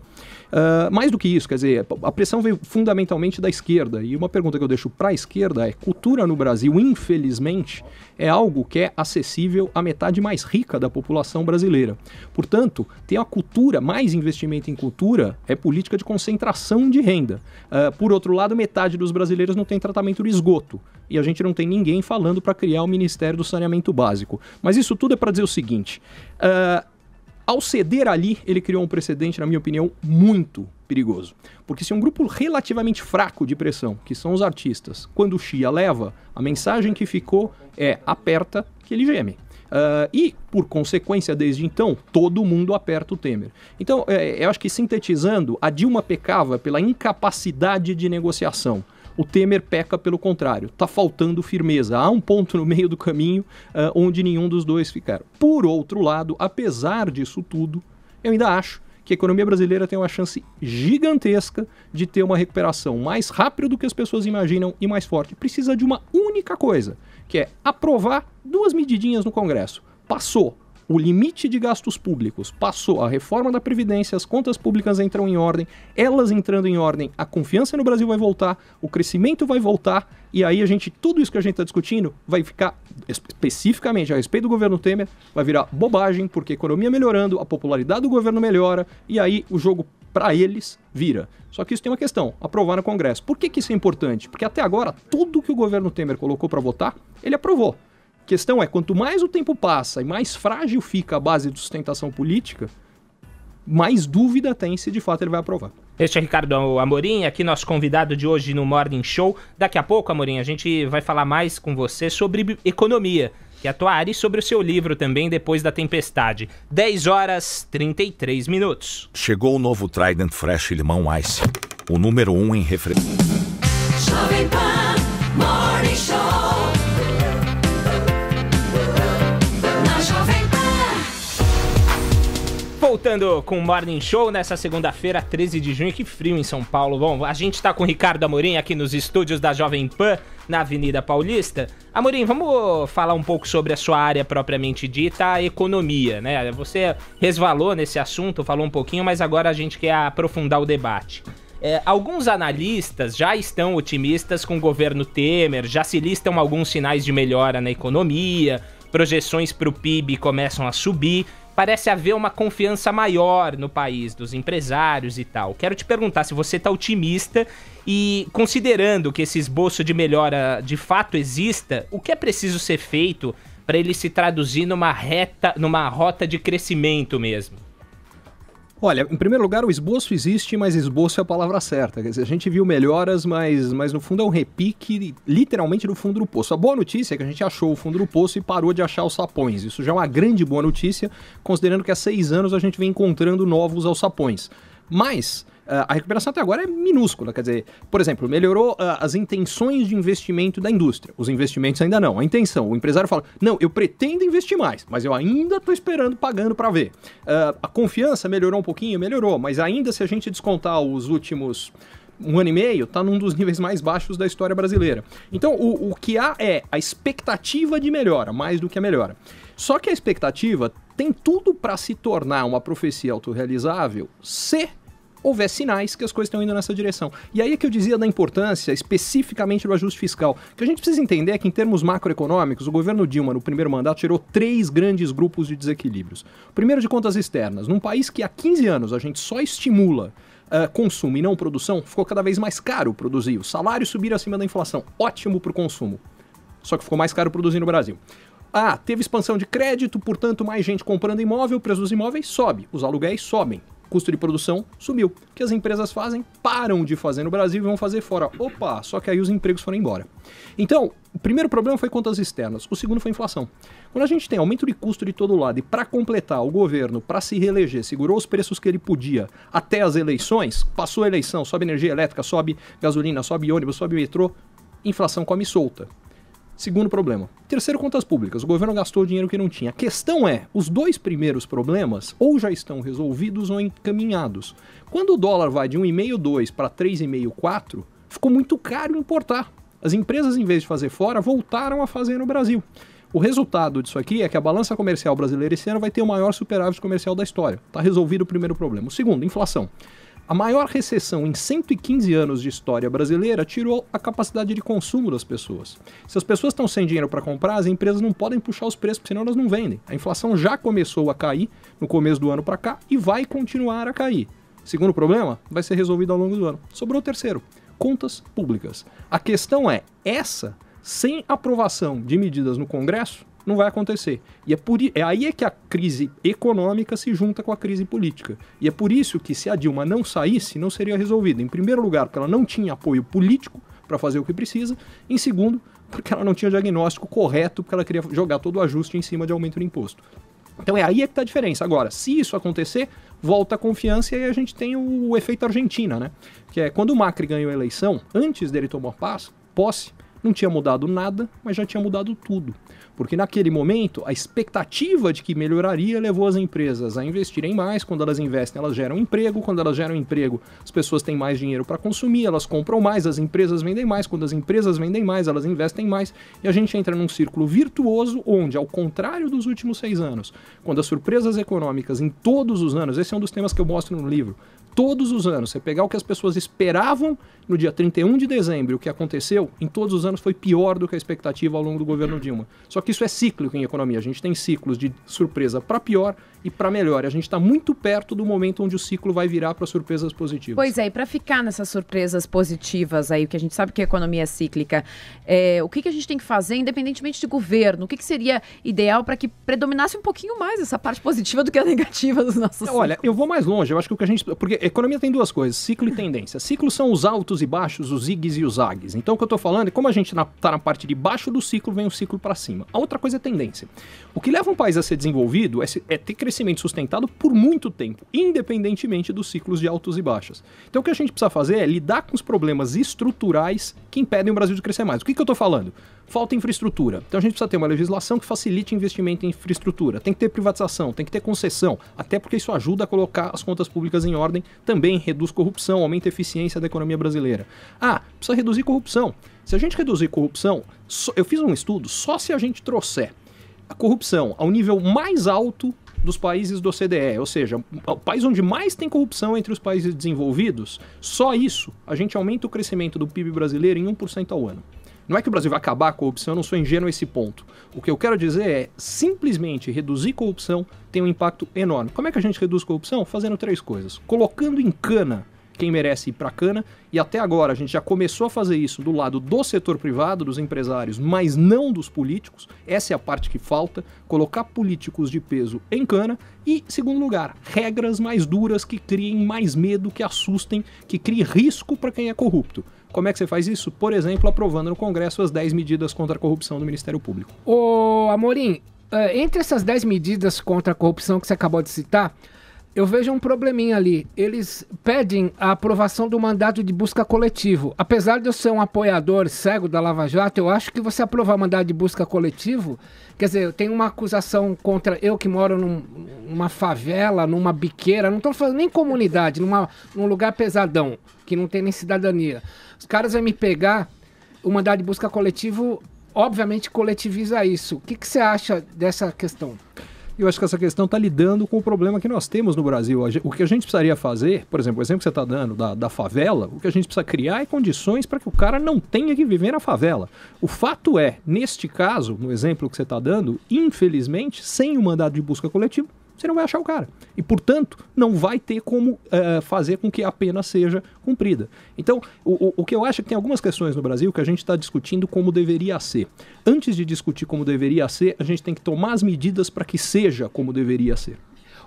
Mais do que isso, quer dizer, a pressão veio fundamentalmente da esquerda. E uma pergunta que eu deixo para a esquerda é: cultura no Brasil, infelizmente, é algo que é acessível à metade mais rica da população brasileira. Portanto, ter a cultura, mais investimento em cultura, é política de concentração de renda. Por outro lado, metade dos brasileiros não tem tratamento de esgoto. E a gente não tem ninguém falando para criar o Ministério do Saneamento Básico. Mas isso tudo é para dizer o seguinte: ao ceder ali, ele criou um precedente, na minha opinião, muito perigoso. Porque se um grupo relativamente fraco de pressão, que são os artistas, quando o Chia leva, a mensagem que ficou é: aperta que ele geme. E, por consequência, desde então, todo mundo aperta o Temer. Então, eu acho que, sintetizando, a Dilma pecava pela incapacidade de negociação. O Temer peca pelo contrário, está faltando firmeza. Há um ponto no meio do caminho onde nenhum dos dois ficaram. Por outro lado, apesar disso tudo, eu ainda acho que a economia brasileira tem uma chance gigantesca de ter uma recuperação mais rápida do que as pessoas imaginam e mais forte. Precisa de uma única coisa, que é aprovar 2 medidinhas no Congresso. Passou o limite de gastos públicos, passou a reforma da Previdência, as contas públicas entram em ordem, elas entrando em ordem, a confiança no Brasil vai voltar, o crescimento vai voltar, e aí tudo isso que a gente está discutindo vai ficar, especificamente a respeito do governo Temer, vai virar bobagem, porque a economia melhorando, a popularidade do governo melhora, e aí o jogo para eles vira. Só que isso tem uma questão, aprovar no Congresso. Por que isso é importante? Porque até agora, tudo que o governo Temer colocou para votar, ele aprovou. A questão é, quanto mais o tempo passa e mais frágil fica a base de sustentação política, mais dúvida tem se de fato ele vai aprovar. Este é Ricardo Amorim, aqui nosso convidado de hoje no Morning Show. Daqui a pouco, Amorim, a gente vai falar mais com você sobre economia, que é a tua área, e sobre o seu livro também, Depois da Tempestade. 10h33. Chegou o novo Trident Fresh Limão Ice, o número 1 em refresco. Jovem Pan Morning Show. Voltando com o Morning Show nessa segunda-feira, 13 de junho, que frio em São Paulo. Bom, a gente tá com o Ricardo Amorim aqui nos estúdios da Jovem Pan, na Avenida Paulista. Amorim, vamos falar um pouco sobre a sua área propriamente dita, a economia, né? Você resvalou nesse assunto, falou um pouquinho, mas agora a gente quer aprofundar o debate. Alguns analistas já estão otimistas com o governo Temer, já se listam alguns sinais de melhora na economia, projeções para o PIB começam a subir. Parece haver uma confiança maior no país, dos empresários e tal. Quero te perguntar se você está otimista e, considerando que esse esboço de melhora de fato exista, o que é preciso ser feito para ele se traduzir numa rota de crescimento mesmo? Olha, em primeiro lugar, o esboço existe, mas esboço é a palavra certa. Quer dizer, a gente viu melhoras, mas no fundo é um repique, literalmente, do fundo do poço. A boa notícia é que a gente achou o fundo do poço e parou de achar os sapões. Isso já é uma grande boa notícia, considerando que há 6 anos a gente vem encontrando novos alçapões. Mas a recuperação até agora é minúscula, quer dizer, por exemplo, melhorou as intenções de investimento da indústria. Os investimentos ainda não, a intenção. O empresário fala, não, eu pretendo investir mais, mas eu ainda estou esperando, pagando para ver. A confiança melhorou um pouquinho? Melhorou, mas ainda se a gente descontar os últimos 1 ano e meio, está num dos níveis mais baixos da história brasileira. Então, o que há é a expectativa de melhora, mais do que a melhora. Só que a expectativa tem tudo para se tornar uma profecia autorrealizável se houver sinais que as coisas estão indo nessa direção. E aí é que eu dizia da importância especificamente do ajuste fiscal. O que a gente precisa entender é que em termos macroeconômicos, o governo Dilma, no primeiro mandato, tirou 3 grandes grupos de desequilíbrios. O primeiro de contas externas. Num país que há 15 anos a gente só estimula consumo e não produção, ficou cada vez mais caro produzir. Os salários subiram acima da inflação. Ótimo para o consumo. Só que ficou mais caro produzir no Brasil. Teve expansão de crédito, portanto mais gente comprando imóvel, o preço dos imóveis sobe, os aluguéis sobem. Custo de produção subiu. O que as empresas fazem? Param de fazer no Brasil e vão fazer fora. Opa, só que aí os empregos foram embora. Então, o primeiro problema foi contas externas. O segundo foi inflação. Quando a gente tem aumento de custo de todo lado e para completar, o governo, para se reeleger, segurou os preços que ele podia até as eleições, passou a eleição, sobe energia elétrica, sobe gasolina, sobe ônibus, sobe metrô, inflação come solta. Segundo problema. Terceiro, contas públicas. O governo gastou dinheiro que não tinha. A questão é, os 2 primeiros problemas ou já estão resolvidos ou encaminhados. Quando o dólar vai de 1,5, 2 para 3,5, 4, ficou muito caro importar. As empresas, em vez de fazer fora, voltaram a fazer no Brasil. O resultado disso aqui é que a balança comercial brasileira esse ano vai ter o maior superávit comercial da história. Está resolvido o primeiro problema. O segundo, inflação. A maior recessão em 115 anos de história brasileira tirou a capacidade de consumo das pessoas. Se as pessoas estão sem dinheiro para comprar, as empresas não podem puxar os preços, porque senão elas não vendem. A inflação já começou a cair no começo do ano para cá e vai continuar a cair. Segundo problema, vai ser resolvido ao longo do ano. Sobrou o terceiro, contas públicas. A questão é, sem aprovação de medidas no Congresso, não vai acontecer. E aí é que a crise econômica se junta com a crise política. E é por isso que se a Dilma não saísse, não seria resolvida. Em primeiro lugar, porque ela não tinha apoio político para fazer o que precisa. Em segundo, porque ela não tinha diagnóstico correto, porque ela queria jogar todo o ajuste em cima de aumento do imposto. Então é aí é que está a diferença. Agora, se isso acontecer, volta a confiança e aí a gente tem o efeito Argentina, né? Que é quando o Macri ganhou a eleição, antes dele tomar posse, Não tinha mudado nada, mas já tinha mudado tudo. Porque naquele momento, a expectativa de que melhoraria levou as empresas a investirem mais. Quando elas investem, elas geram emprego. Quando elas geram emprego, as pessoas têm mais dinheiro para consumir, elas compram mais, as empresas vendem mais. Quando as empresas vendem mais, elas investem mais. E a gente entra num círculo virtuoso onde, ao contrário dos últimos 6 anos, quando as surpresas econômicas em todos os anos, esse é um dos temas que eu mostro no livro, todos os anos, você pegar o que as pessoas esperavam no dia 31 de dezembro, o que aconteceu, em todos os anos foi pior do que a expectativa ao longo do governo Dilma. Só que isso é cíclico em economia, a gente tem ciclos de surpresa para pior e para melhor. A gente está muito perto do momento onde o ciclo vai virar para surpresas positivas. Pois é, e para ficar nessas surpresas positivas aí, que a gente sabe que a economia é cíclica, o que a gente tem que fazer, independentemente de governo? O que seria ideal para que predominasse um pouquinho mais essa parte positiva do que a negativa dos nossos ciclos? Olha, eu vou mais longe, eu acho que o que a gente... Porque a economia tem duas coisas, ciclo e tendência. Ciclos são os altos e baixos, os zigs e os zags. Então o que eu estou falando é como a gente está na parte de baixo do ciclo, vem o ciclo para cima. A outra coisa é tendência. O que leva um país a ser desenvolvido é ter crescimento sustentado por muito tempo, independentemente dos ciclos de altos e baixos. Então o que a gente precisa fazer é lidar com os problemas estruturais que impedem o Brasil de crescer mais. O que eu estou falando? Falta infraestrutura. Então a gente precisa ter uma legislação que facilite investimento em infraestrutura. Tem que ter privatização, tem que ter concessão, até porque isso ajuda a colocar as contas públicas em ordem, também reduz corrupção, aumenta a eficiência da economia brasileira. Precisa reduzir corrupção. Se a gente reduzir corrupção, eu fiz um estudo, só se a gente trouxer a corrupção ao nível mais alto dos países do OCDE, ou seja, o país onde mais tem corrupção entre os países desenvolvidos, só isso, a gente aumenta o crescimento do PIB brasileiro em 1% ao ano. Não é que o Brasil vai acabar a corrupção, eu não sou ingênuo a esse ponto. O que eu quero dizer é, simplesmente reduzir corrupção tem um impacto enorme. Como é que a gente reduz corrupção? Fazendo 3 coisas. Colocando em cana quem merece ir para cana, e até agora a gente já começou a fazer isso do lado do setor privado, dos empresários, mas não dos políticos. Essa é a parte que falta, colocar políticos de peso em cana. E, segundo lugar, regras mais duras que criem mais medo, que assustem, que criem risco para quem é corrupto. Como é que você faz isso? Por exemplo, aprovando no Congresso as 10 medidas contra a corrupção do Ministério Público. Ô, Amorim, entre essas 10 medidas contra a corrupção que você acabou de citar, eu vejo um probleminha ali. Eles pedem a aprovação do mandato de busca coletivo. Apesar de eu ser um apoiador cego da Lava Jato, eu acho que você aprovar mandado de busca coletivo, quer dizer, eu tenho uma acusação contra eu que moro numa favela, numa biqueira, não estou falando nem comunidade, num lugar pesadão, que não tem nem cidadania. Os caras vão me pegar, o mandado de busca coletivo, obviamente, coletiviza isso. O que você acha dessa questão? Eu acho que essa questão está lidando com o problema que nós temos no Brasil. O que a gente precisaria fazer, por exemplo, o exemplo que você está dando da favela, o que a gente precisa criar é condições para que o cara não tenha que viver na favela. O fato é, neste caso, no exemplo que você está dando, infelizmente, sem o mandado de busca coletivo, você não vai achar o cara. E, portanto, não vai ter como fazer com que a pena seja cumprida. Então, o que eu acho é que tem algumas questões no Brasil que a gente está discutindo como deveria ser. Antes de discutir como deveria ser, a gente tem que tomar as medidas para que seja como deveria ser.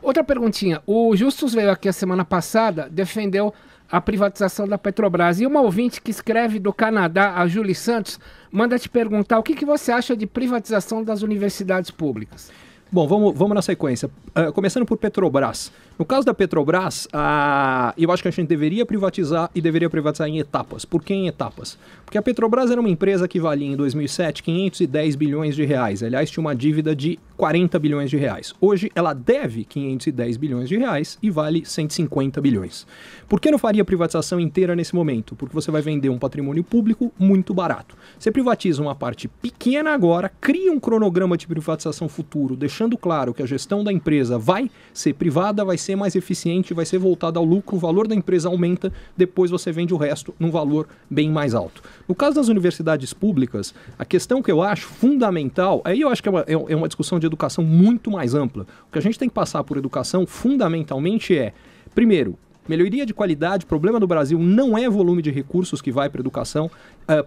Outra perguntinha. O Justus veio aqui a semana passada, defendeu a privatização da Petrobras. E uma ouvinte que escreve do Canadá, a Julie Santos, manda te perguntar o que você acha de privatização das universidades públicas. Bom, vamos na sequência. Começando por Petrobras. No caso da Petrobras, eu acho que a gente deveria privatizar e deveria privatizar em etapas. Por que em etapas? Porque a Petrobras era uma empresa que valia em 2007 510 bilhões de reais. Aliás, tinha uma dívida de 40 bilhões de reais. Hoje ela deve 510 bilhões de reais e vale 150 bilhões. Por que não faria a privatização inteira nesse momento? Porque você vai vender um patrimônio público muito barato. Você privatiza uma parte pequena agora, cria um cronograma de privatização futuro, deixando claro que a gestão da empresa vai ser privada, vai ser mais eficiente, vai ser voltada ao lucro, o valor da empresa aumenta, depois você vende o resto num valor bem mais alto. No caso das universidades públicas, a questão que eu acho fundamental, aí eu acho que é uma discussão de educação muito mais ampla. O que a gente tem que passar por educação fundamentalmente é, primeiro, melhoria de qualidade. O problema do Brasil não é volume de recursos que vai para a educação.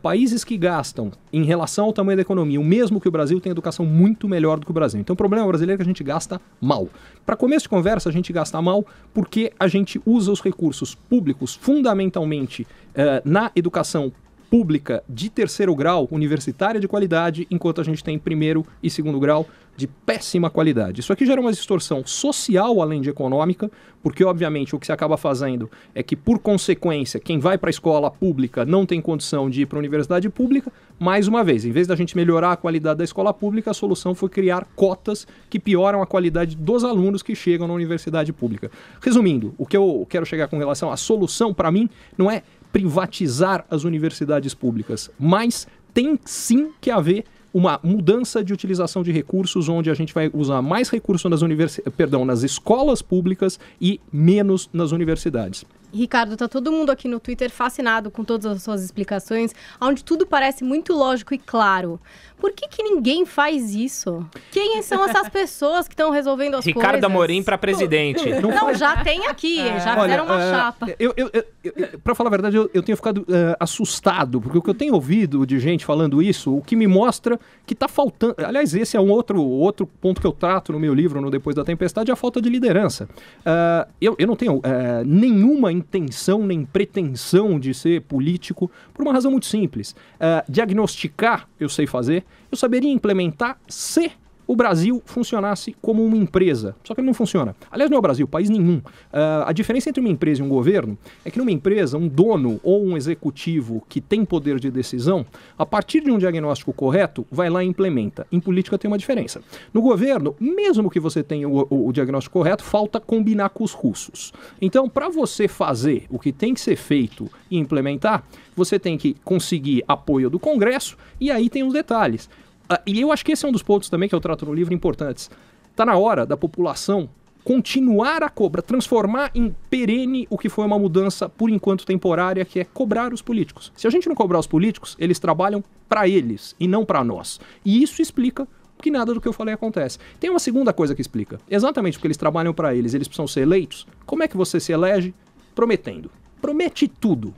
Países que gastam, em relação ao tamanho da economia, o mesmo que o Brasil, tem educação muito melhor do que o Brasil. Então o problema brasileiro é que a gente gasta mal. Para começo de conversa, a gente gasta mal porque a gente usa os recursos públicos fundamentalmente na educação pública de terceiro grau, universitária de qualidade, enquanto a gente tem primeiro e segundo grau de péssima qualidade. Isso aqui gera uma distorção social além de econômica, porque obviamente o que se acaba fazendo é que, por consequência, quem vai para a escola pública não tem condição de ir para a universidade pública. Mais uma vez, em vez da gente melhorar a qualidade da escola pública, a solução foi criar cotas que pioram a qualidade dos alunos que chegam na universidade pública. Resumindo, o que eu quero chegar com relação à solução, para mim, não é privatizar as universidades públicas, mas tem sim que haver uma mudança de utilização de recursos, onde a gente vai usar mais recursos nas escolas públicas e menos nas universidades. Ricardo, tá todo mundo aqui no Twitter fascinado com todas as suas explicações, onde tudo parece muito lógico e claro. Por que ninguém faz isso? Quem são essas pessoas que estão resolvendo as coisas? Ricardo Amorim para presidente. Não, já tem aqui, já fizeram uma chapa. Pra falar a verdade, eu tenho ficado assustado, porque o que eu tenho ouvido de gente falando isso, o que me mostra que tá faltando... Aliás, esse é um outro ponto que eu trato no meu livro, no Depois da Tempestade, é a falta de liderança. Eu não tenho nenhuma intenção, nem pretensão de ser político, por uma razão muito simples. Diagnosticar, eu sei fazer, eu saberia implementar se o Brasil funcionasse como uma empresa. Só que ele não funciona. Aliás, não é o Brasil, país nenhum. A diferença entre uma empresa e um governo é que numa empresa, um dono ou um executivo que tem poder de decisão, a partir de um diagnóstico correto, vai lá e implementa. Em política tem uma diferença. No governo, mesmo que você tenha o diagnóstico correto, falta combinar com os russos. Então, para você fazer o que tem que ser feito e implementar, você tem que conseguir apoio do Congresso, e aí tem os detalhes. E eu acho que esse é um dos pontos também que eu trato no livro importantes. Está na hora da população continuar a cobrar, transformar em perene o que foi uma mudança, por enquanto temporária, que é cobrar os políticos. Se a gente não cobrar os políticos, eles trabalham para eles e não para nós. E isso explica que nada do que eu falei acontece. Tem uma segunda coisa que explica. Exatamente porque eles trabalham para eles, eles precisam ser eleitos. Como é que você se elege? Prometendo. Promete tudo.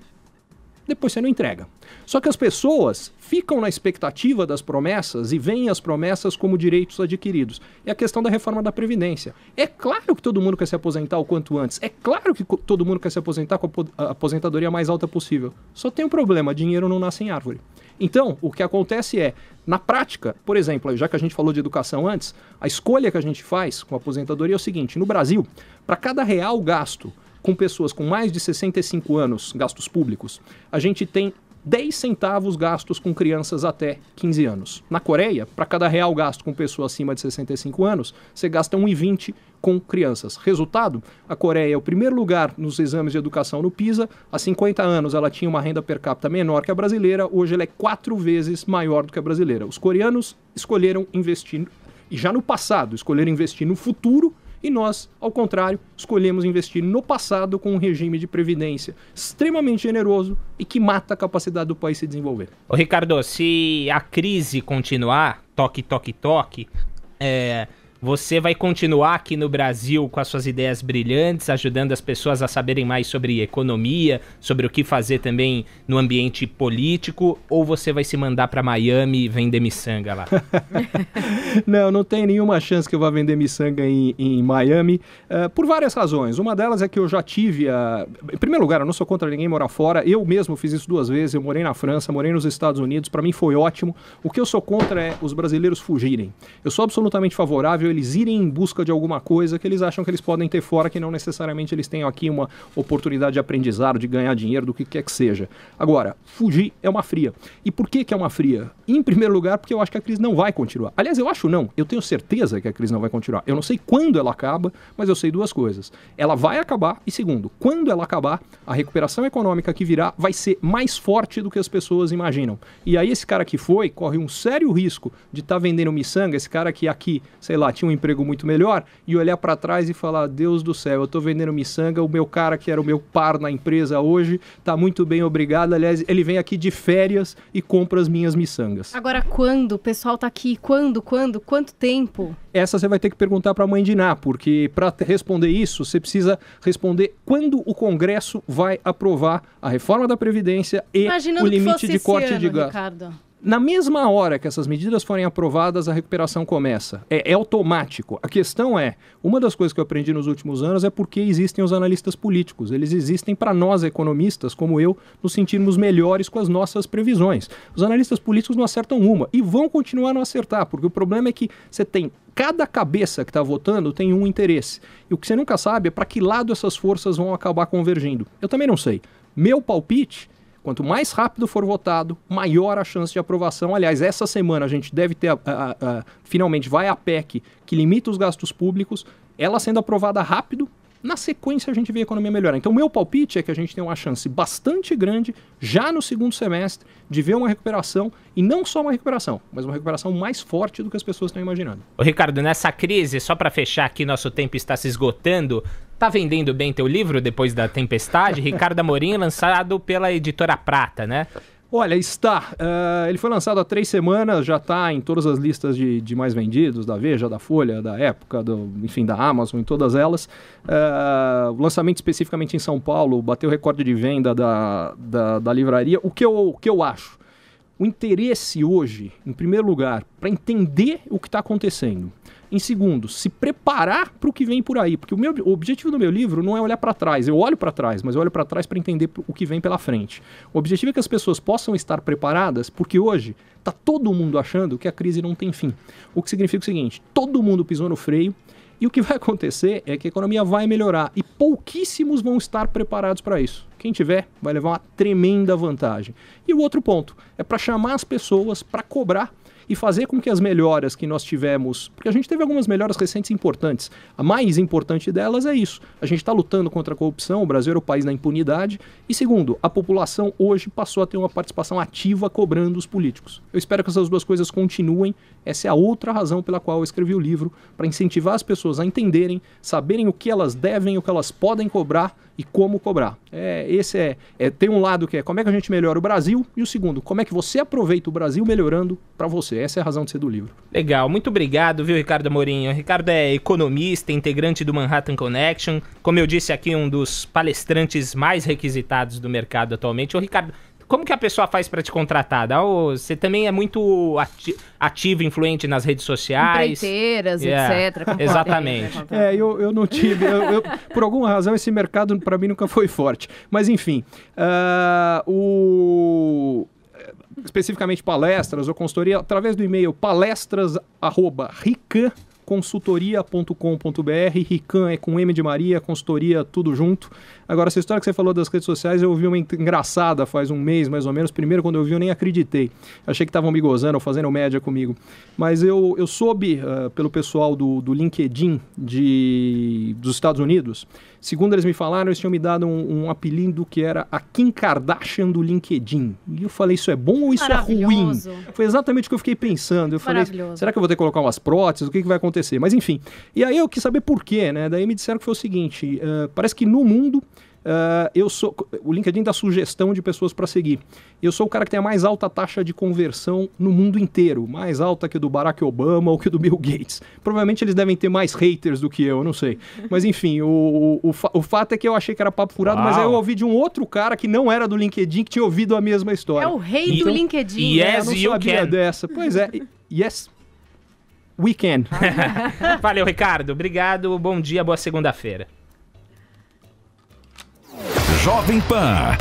Depois você não entrega. Só que as pessoas ficam na expectativa das promessas e veem as promessas como direitos adquiridos. É a questão da reforma da Previdência. É claro que todo mundo quer se aposentar o quanto antes. É claro que todo mundo quer se aposentar com a aposentadoria mais alta possível. Só tem um problema, dinheiro não nasce em árvore. Então, o que acontece é, na prática, por exemplo, já que a gente falou de educação antes, a escolha que a gente faz com a aposentadoria é o seguinte: no Brasil, para cada real gasto com pessoas com mais de 65 anos, gastos públicos, a gente tem 10 centavos gastos com crianças até 15 anos. Na Coreia, para cada real gasto com pessoas acima de 65 anos, você gasta 1,20 com crianças. Resultado, a Coreia é o primeiro lugar nos exames de educação no PISA. Há 50 anos ela tinha uma renda per capita menor que a brasileira, hoje ela é 4 vezes maior do que a brasileira. Os coreanos escolheram investir, e já no passado, escolheram investir no futuro. E nós, ao contrário, escolhemos investir no passado com um regime de previdência extremamente generoso e que mata a capacidade do país se desenvolver. Ô Ricardo, se a crise continuar, toque, você vai continuar aqui no Brasil com as suas ideias brilhantes, ajudando as pessoas a saberem mais sobre economia, sobre o que fazer também no ambiente político, ou você vai se mandar para Miami e vender miçanga lá? Não tem nenhuma chance que eu vá vender miçanga em Miami, por várias razões. Uma delas é que eu já tive Em primeiro lugar, eu não sou contra ninguém morar fora, eu mesmo fiz isso 2 vezes, eu morei na França, morei nos Estados Unidos, para mim foi ótimo. O que eu sou contra é os brasileiros fugirem. Eu sou absolutamente favorável eles irem em busca de alguma coisa que eles acham que eles podem ter fora, que não necessariamente eles tenham aqui uma oportunidade de aprendizado, de ganhar dinheiro, do que quer que seja. Agora, fugir é uma fria. E por que é uma fria? Em primeiro lugar, porque eu acho que a crise não vai continuar. Aliás, eu tenho certeza que a crise não vai continuar. Eu não sei quando ela acaba, mas eu sei 2 coisas. Ela vai acabar, e segundo, quando ela acabar, a recuperação econômica que virá vai ser mais forte do que as pessoas imaginam. E aí esse cara que corre um sério risco de estar vendendo miçanga, esse cara que aqui, sei lá, tinha um emprego muito melhor, e olhar para trás e falar: Deus do céu, eu tô vendendo miçanga, o meu cara que era o meu par na empresa hoje, tá muito bem, obrigado. Aliás, ele vem aqui de férias e compra as minhas miçangas. Agora, quando? O pessoal tá aqui, quando? Quanto tempo? Essa você vai ter que perguntar para a mãe de Ná, porque para responder isso, você precisa responder quando o Congresso vai aprovar a reforma da Previdência e o limite de corte de gasto. Ricardo. Na mesma hora que essas medidas forem aprovadas, a recuperação começa. É automático. A questão é, uma das coisas que eu aprendi nos últimos anos é porque existem os analistas políticos. Eles existem para nós, economistas, como eu, nos sentirmos melhores com as nossas previsões. Os analistas políticos não acertam uma e vão continuar a não acertar, porque o problema é que você tem cada cabeça que está votando tem um interesse. E o que você nunca sabe é para que lado essas forças vão acabar convergindo. Eu também não sei. Meu palpite, quanto mais rápido for votado, maior a chance de aprovação. Aliás, essa semana a gente deve ter, finalmente, vai a PEC que limita os gastos públicos, ela sendo aprovada rápido. Na sequência, a gente vê a economia melhorar. Então, meu palpite é que a gente tem uma chance bastante grande, já no segundo semestre, de ver uma recuperação, e não só uma recuperação, mas uma recuperação mais forte do que as pessoas estão imaginando. Ô Ricardo, nessa crise, só para fechar aqui, nosso tempo está se esgotando, tá vendendo bem teu livro depois da tempestade? Ricardo Amorim, lançado pela Editora Prata, né? Olha, está. Ele foi lançado há 3 semanas, já está em todas as listas de mais vendidos, da Veja, da Folha, da Época, enfim, da Amazon, em todas elas. O lançamento especificamente em São Paulo bateu o recorde de venda da livraria. O que eu acho? O interesse hoje, em primeiro lugar, para entender o que está acontecendo. Em segundo, se preparar para o que vem por aí. Porque o objetivo do meu livro não é olhar para trás. Eu olho para trás, mas eu olho para trás para entender o que vem pela frente. O objetivo é que as pessoas possam estar preparadas, porque hoje está todo mundo achando que a crise não tem fim. O que significa o seguinte, todo mundo pisou no freio, e o que vai acontecer é que a economia vai melhorar, e pouquíssimos vão estar preparados para isso. Quem tiver vai levar uma tremenda vantagem. E o outro ponto é para chamar as pessoas para cobrar e fazer com que as melhoras que nós tivemos, porque a gente teve algumas melhoras recentes importantes, a mais importante delas é isso, a gente está lutando contra a corrupção, o Brasil era o país da impunidade, e segundo, a população hoje passou a ter uma participação ativa cobrando os políticos. Eu espero que essas duas coisas continuem, essa é a outra razão pela qual eu escrevi o livro, para incentivar as pessoas a entenderem, saberem o que elas devem, o que elas podem cobrar e como cobrar. Tem um lado que é como é que a gente melhora o Brasil, e o segundo, como é que você aproveita o Brasil melhorando para você. Essa é a razão de ser do livro. Legal, muito obrigado, viu, Ricardo Amorim? O Ricardo é economista, integrante do Manhattan Connection, como eu disse aqui, um dos palestrantes mais requisitados do mercado atualmente. Ô, Ricardo, como que a pessoa faz para te contratar? Você também é muito ativo, influente nas redes sociais. Empreiteiras, etc. Exatamente. Eu não tive... por alguma razão, esse mercado para mim nunca foi forte. Mas, enfim, especificamente palestras ou consultoria, através do e-mail palestras@ricanconsultoria.com.br. Rican é com M de Maria, consultoria, tudo junto. Agora, essa história que você falou das redes sociais, eu ouvi uma engraçada faz um mês, mais ou menos. Primeiro, quando eu vi, eu nem acreditei. Achei que estavam me gozando ou fazendo média comigo. Mas eu soube, pelo pessoal do LinkedIn dos Estados Unidos, segundo eles me falaram, eles tinham me dado um apelido que era a Kim Kardashian do LinkedIn. E eu falei, isso é bom ou isso é ruim? Foi exatamente o que eu fiquei pensando. Eu falei, será que eu vou ter que colocar umas próteses? O que vai acontecer? Mas enfim. E aí eu quis saber por quê, né? Daí me disseram que foi o seguinte, parece que no mundo... o LinkedIn dá sugestão de pessoas para seguir. Eu sou o cara que tem a mais alta taxa de conversão no mundo inteiro, mais alta que a do Barack Obama ou que a do Bill Gates. Provavelmente eles devem ter mais haters do que eu não sei. Mas enfim, o fato é que eu achei que era papo furado, mas aí eu ouvi de um outro cara que não era do LinkedIn, que tinha ouvido a mesma história. É o rei do LinkedIn. Yes, eu não sabia dessa. Pois é, yes, we can. Valeu, Ricardo. Obrigado, bom dia, boa segunda-feira. Jovem Pan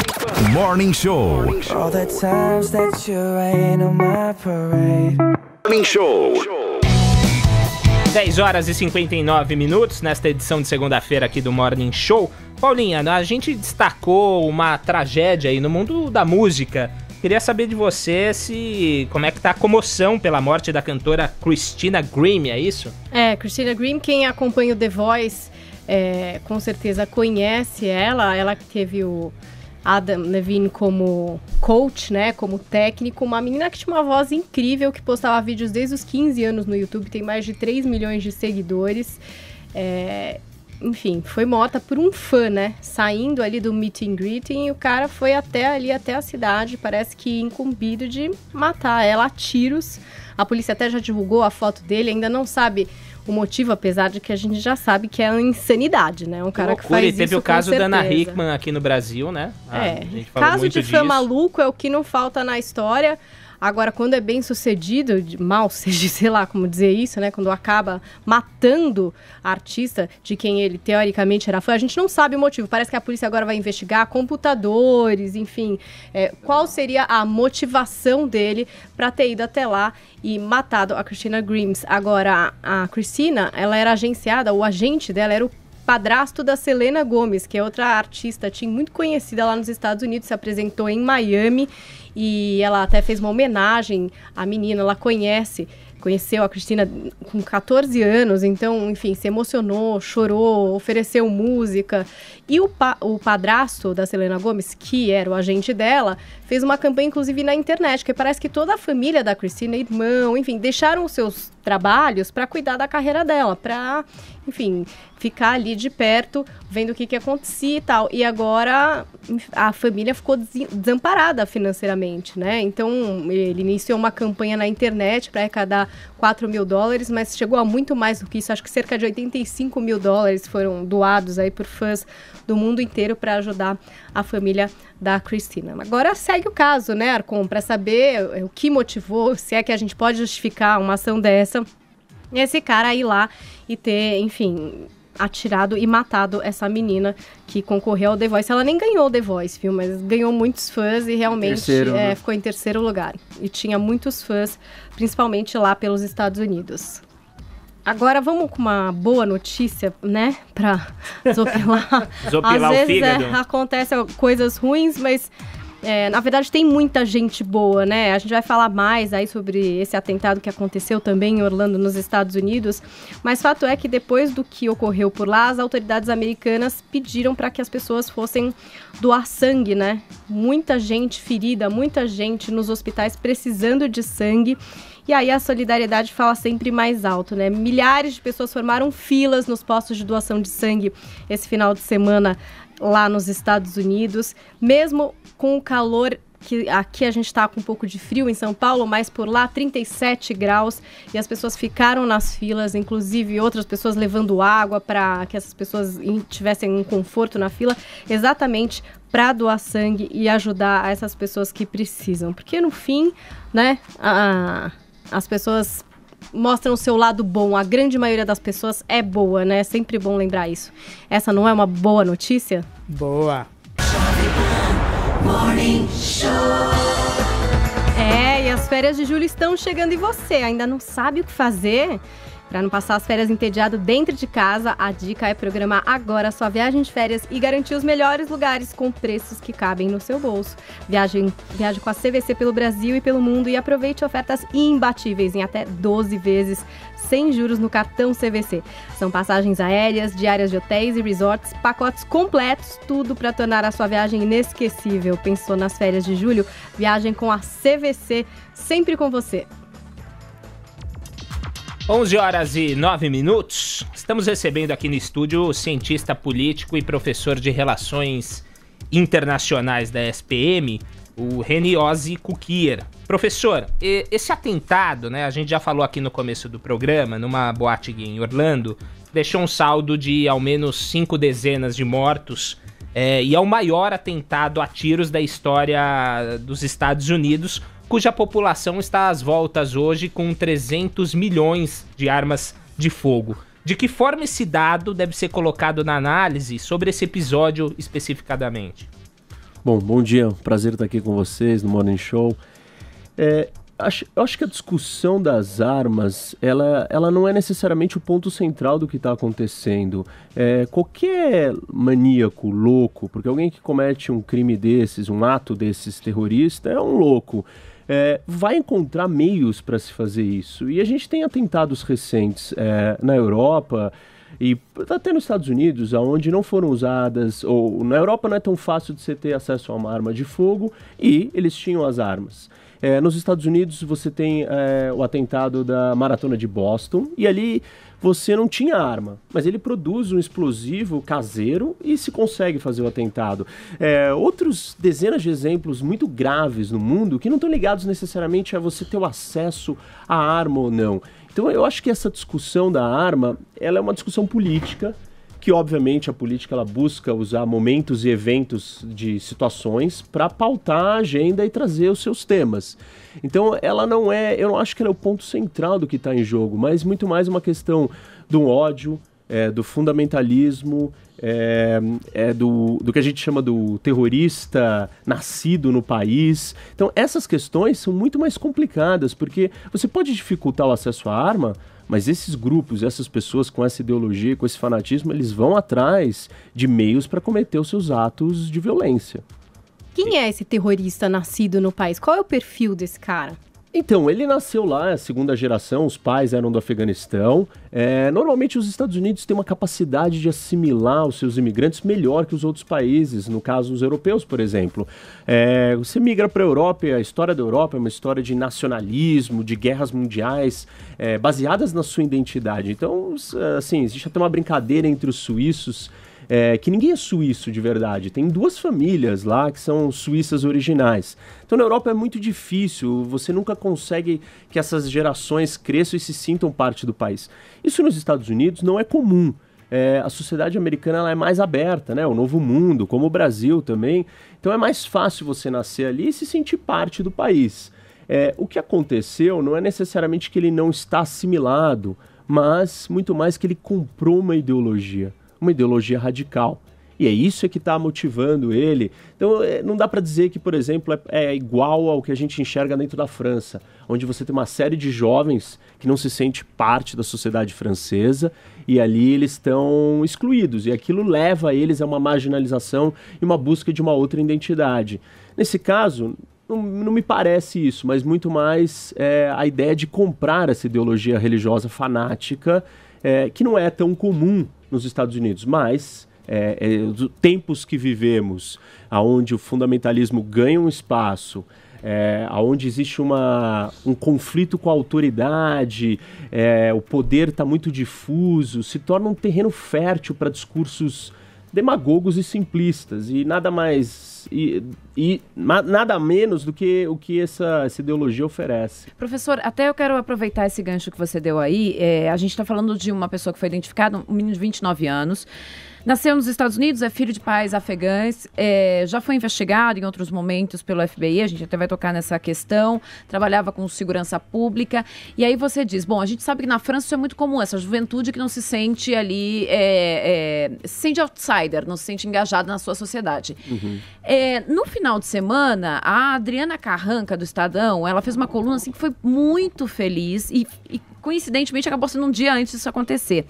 Morning Show. All the times that you rain on my parade. Morning Show. 10 horas e 59 minutos nesta edição de segunda-feira aqui do Morning Show. Paulinha, a gente destacou uma tragédia aí no mundo da música. Queria saber de você como é que tá a comoção pela morte da cantora Christina Grimm, é isso? Christina Grimm, quem acompanha o The Voice... com certeza conhece ela que teve o Adam Levine como coach, né, como técnico, uma menina que tinha uma voz incrível, que postava vídeos desde os 15 anos no YouTube, tem mais de 3 milhões de seguidores, enfim, foi morta por um fã, né, saindo ali do meet and greeting, e o cara foi até a cidade, parece que incumbido de matar ela a tiros. A polícia até já divulgou a foto dele, ainda não sabe o motivo, apesar de que a gente já sabe que é a insanidade, né? Um cara que faz isso. E teve o caso da Ana Hickman aqui no Brasil, né? Caso de fã maluco é o que não falta na história. Agora, quando é bem sucedido, mal seja, sei lá como dizer isso, né? Quando acaba matando a artista de quem ele teoricamente era fã, a gente não sabe o motivo. Parece que a polícia agora vai investigar computadores, enfim. Qual seria a motivação dele para ter ido até lá e matado a Christina Grimes? Agora, a Christina, ela era agenciada, o agente dela era o padrasto da Selena Gomez, que é outra artista muito conhecida lá nos Estados Unidos, se apresentou em Miami e ela até fez uma homenagem à menina, ela conheceu a Christina com 14 anos, então, enfim, se emocionou, chorou, ofereceu música. E o padrasto da Selena Gomez, que era o agente dela, fez uma campanha, inclusive, na internet, que parece que toda a família da Christina, irmão, enfim, deixaram os seus trabalhos para cuidar da carreira dela, para, enfim, ficar ali de perto, vendo o que acontecia e tal. E agora a família ficou desamparada financeiramente, né? Então, ele iniciou uma campanha na internet para arrecadar $4 mil, mas chegou a muito mais do que isso. Acho que cerca de $85 mil foram doados aí por fãs do mundo inteiro para ajudar a família da Christina. Agora segue o caso, né, Arcon, para saber o que motivou, se é que a gente pode justificar uma ação dessa, esse cara ir lá e ter, enfim, atirado e matado essa menina que concorreu ao The Voice. Ela nem ganhou o The Voice, viu, mas ganhou muitos fãs e realmente ficou em terceiro lugar. E tinha muitos fãs, principalmente lá pelos Estados Unidos. Agora vamos com uma boa notícia, né, pra zopilar. Zopilar Às o fígado. vezes acontecem coisas ruins, mas na verdade tem muita gente boa, né? A gente vai falar mais aí sobre esse atentado que aconteceu também em Orlando, nos Estados Unidos. Mas fato é que depois do que ocorreu por lá, as autoridades americanas pediram para que as pessoas fossem doar sangue, né? Muita gente ferida, muita gente nos hospitais precisando de sangue. E aí a solidariedade fala sempre mais alto, né? Milhares de pessoas formaram filas nos postos de doação de sangue esse final de semana lá nos Estados Unidos. Mesmo com o calor, que aqui a gente está com um pouco de frio em São Paulo, mas por lá 37 graus e as pessoas ficaram nas filas, inclusive outras pessoas levando água para que essas pessoas tivessem um conforto na fila, exatamente para doar sangue e ajudar essas pessoas que precisam. Porque no fim, né, as pessoas mostram o seu lado bom. A grande maioria das pessoas é boa, né? É sempre bom lembrar isso. Essa não é uma boa notícia? Boa. E as férias de julho estão chegando e você ainda não sabe o que fazer? Para não passar as férias entediado dentro de casa, a dica é programar agora a sua viagem de férias e garantir os melhores lugares com preços que cabem no seu bolso. Viaje com a CVC pelo Brasil e pelo mundo e aproveite ofertas imbatíveis em até 12 vezes sem juros no cartão CVC. São passagens aéreas, diárias de hotéis e resorts, pacotes completos, tudo para tornar a sua viagem inesquecível. Pensou nas férias de julho? Viagem com a CVC, sempre com você. 11h09. Estamos recebendo aqui no estúdio o cientista político e professor de Relações Internacionais da SPM, o Reni Ozzy Kukier. Professor, esse atentado, né, a gente já falou aqui no começo do programa, numa boate em Orlando, deixou um saldo de ao menos 5 dezenas de mortos, e é o maior atentado a tiros da história dos Estados Unidos, cuja população está às voltas hoje com 300 milhões de armas de fogo. De que forma esse dado deve ser colocado na análise sobre esse episódio especificadamente? Bom dia, prazer estar aqui com vocês no Morning Show. Eu acho que a discussão das armas, ela não é necessariamente o ponto central do que está acontecendo. Qualquer maníaco, louco, porque alguém que comete um crime desses, um ato desses terrorista, é um louco. Vai encontrar meios para se fazer isso. E a gente tem atentados recentes na Europa e até nos Estados Unidos, onde não foram usadas, ou na Europa não é tão fácil de você ter acesso a uma arma de fogo, e eles tinham as armas. Nos Estados Unidos você tem o atentado da Maratona de Boston, e ali você não tinha arma, mas ele produz um explosivo caseiro e se consegue fazer o atentado. Outros dezenas de exemplos muito graves no mundo que não estão ligados necessariamente a você ter o acesso à arma ou não. Então eu acho que essa discussão da arma, ela é uma discussão política, que obviamente a política ela busca usar momentos e eventos de situações para pautar a agenda e trazer os seus temas. Então ela não é, eu não acho que ela é o ponto central do que está em jogo, mas muito mais uma questão do ódio, do fundamentalismo, do que a gente chama do terrorista nascido no país. Então essas questões são muito mais complicadas, porque você pode dificultar o acesso à arma, mas esses grupos, essas pessoas com essa ideologia, com esse fanatismo, eles vão atrás de meios para cometer os seus atos de violência. Quem é esse terrorista nascido no país? Qual é o perfil desse cara? Então, ele nasceu lá, a segunda geração, os pais eram do Afeganistão. Normalmente os Estados Unidos têm uma capacidade de assimilar os seus imigrantes melhor que os outros países, no caso os europeus, por exemplo. Você migra para a Europa e a história da Europa é uma história de nacionalismo, de guerras mundiais, baseadas na sua identidade. Então, assim, existe até uma brincadeira entre os suíços, que ninguém é suíço de verdade. Tem 2 famílias lá que são suíças originais. Então na Europa é muito difícil, você nunca consegue que essas gerações cresçam e se sintam parte do país. Isso nos Estados Unidos não é comum. A sociedade americana ela é mais aberta, né? O novo mundo, como o Brasil também. Então é mais fácil você nascer ali e se sentir parte do país. O que aconteceu não é necessariamente que ele não está assimilado, mas muito mais que ele comprou uma ideologia radical. E é isso que está motivando ele. Então não dá para dizer que, por exemplo, é igual ao que a gente enxerga dentro da França, onde você tem uma série de jovens que não se sente parte da sociedade francesa e ali eles estão excluídos. E aquilo leva eles a uma marginalização e uma busca de uma outra identidade. Nesse caso, não me parece isso, mas muito mais a ideia de comprar essa ideologia religiosa fanática, que não é tão comum nos Estados Unidos, mas dos tempos que vivemos, onde o fundamentalismo ganha um espaço, onde existe um conflito com a autoridade, o poder está muito difuso, se torna um terreno fértil para discursos demagogos e simplistas, e nada mais nada menos do que o que essa ideologia oferece. Professor, até eu quero aproveitar esse gancho que você deu aí. A gente está falando de uma pessoa que foi identificada, um menino de 29 anos, nasceu nos Estados Unidos, é filho de pais afegãs, já foi investigado em outros momentos pelo FBI, a gente até vai tocar nessa questão, trabalhava com segurança pública, e aí você diz, bom, a gente sabe que na França isso é muito comum, essa juventude que não se sente ali, se sente outsider, não se sente engajada na sua sociedade. Uhum. No final de semana, a Adriana Carranca, do Estadão, ela fez uma coluna assim, que foi muito feliz e coincidentemente acabou sendo um dia antes disso acontecer.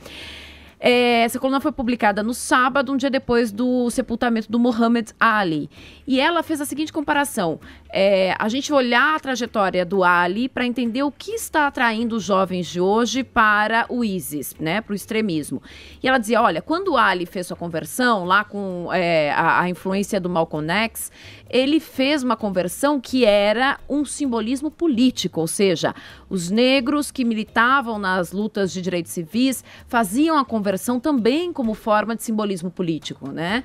Essa coluna foi publicada no sábado, um dia depois do sepultamento do Muhammad Ali. E ela fez a seguinte comparação. A gente olhar a trajetória do Ali para entender o que está atraindo os jovens de hoje para o ISIS, né, para o extremismo. E ela dizia, olha, quando o Ali fez sua conversão, lá com a influência do Malcolm X, ele fez uma conversão que era um simbolismo político, ou seja, os negros que militavam nas lutas de direitos civis faziam a conversão também como forma de simbolismo político, né?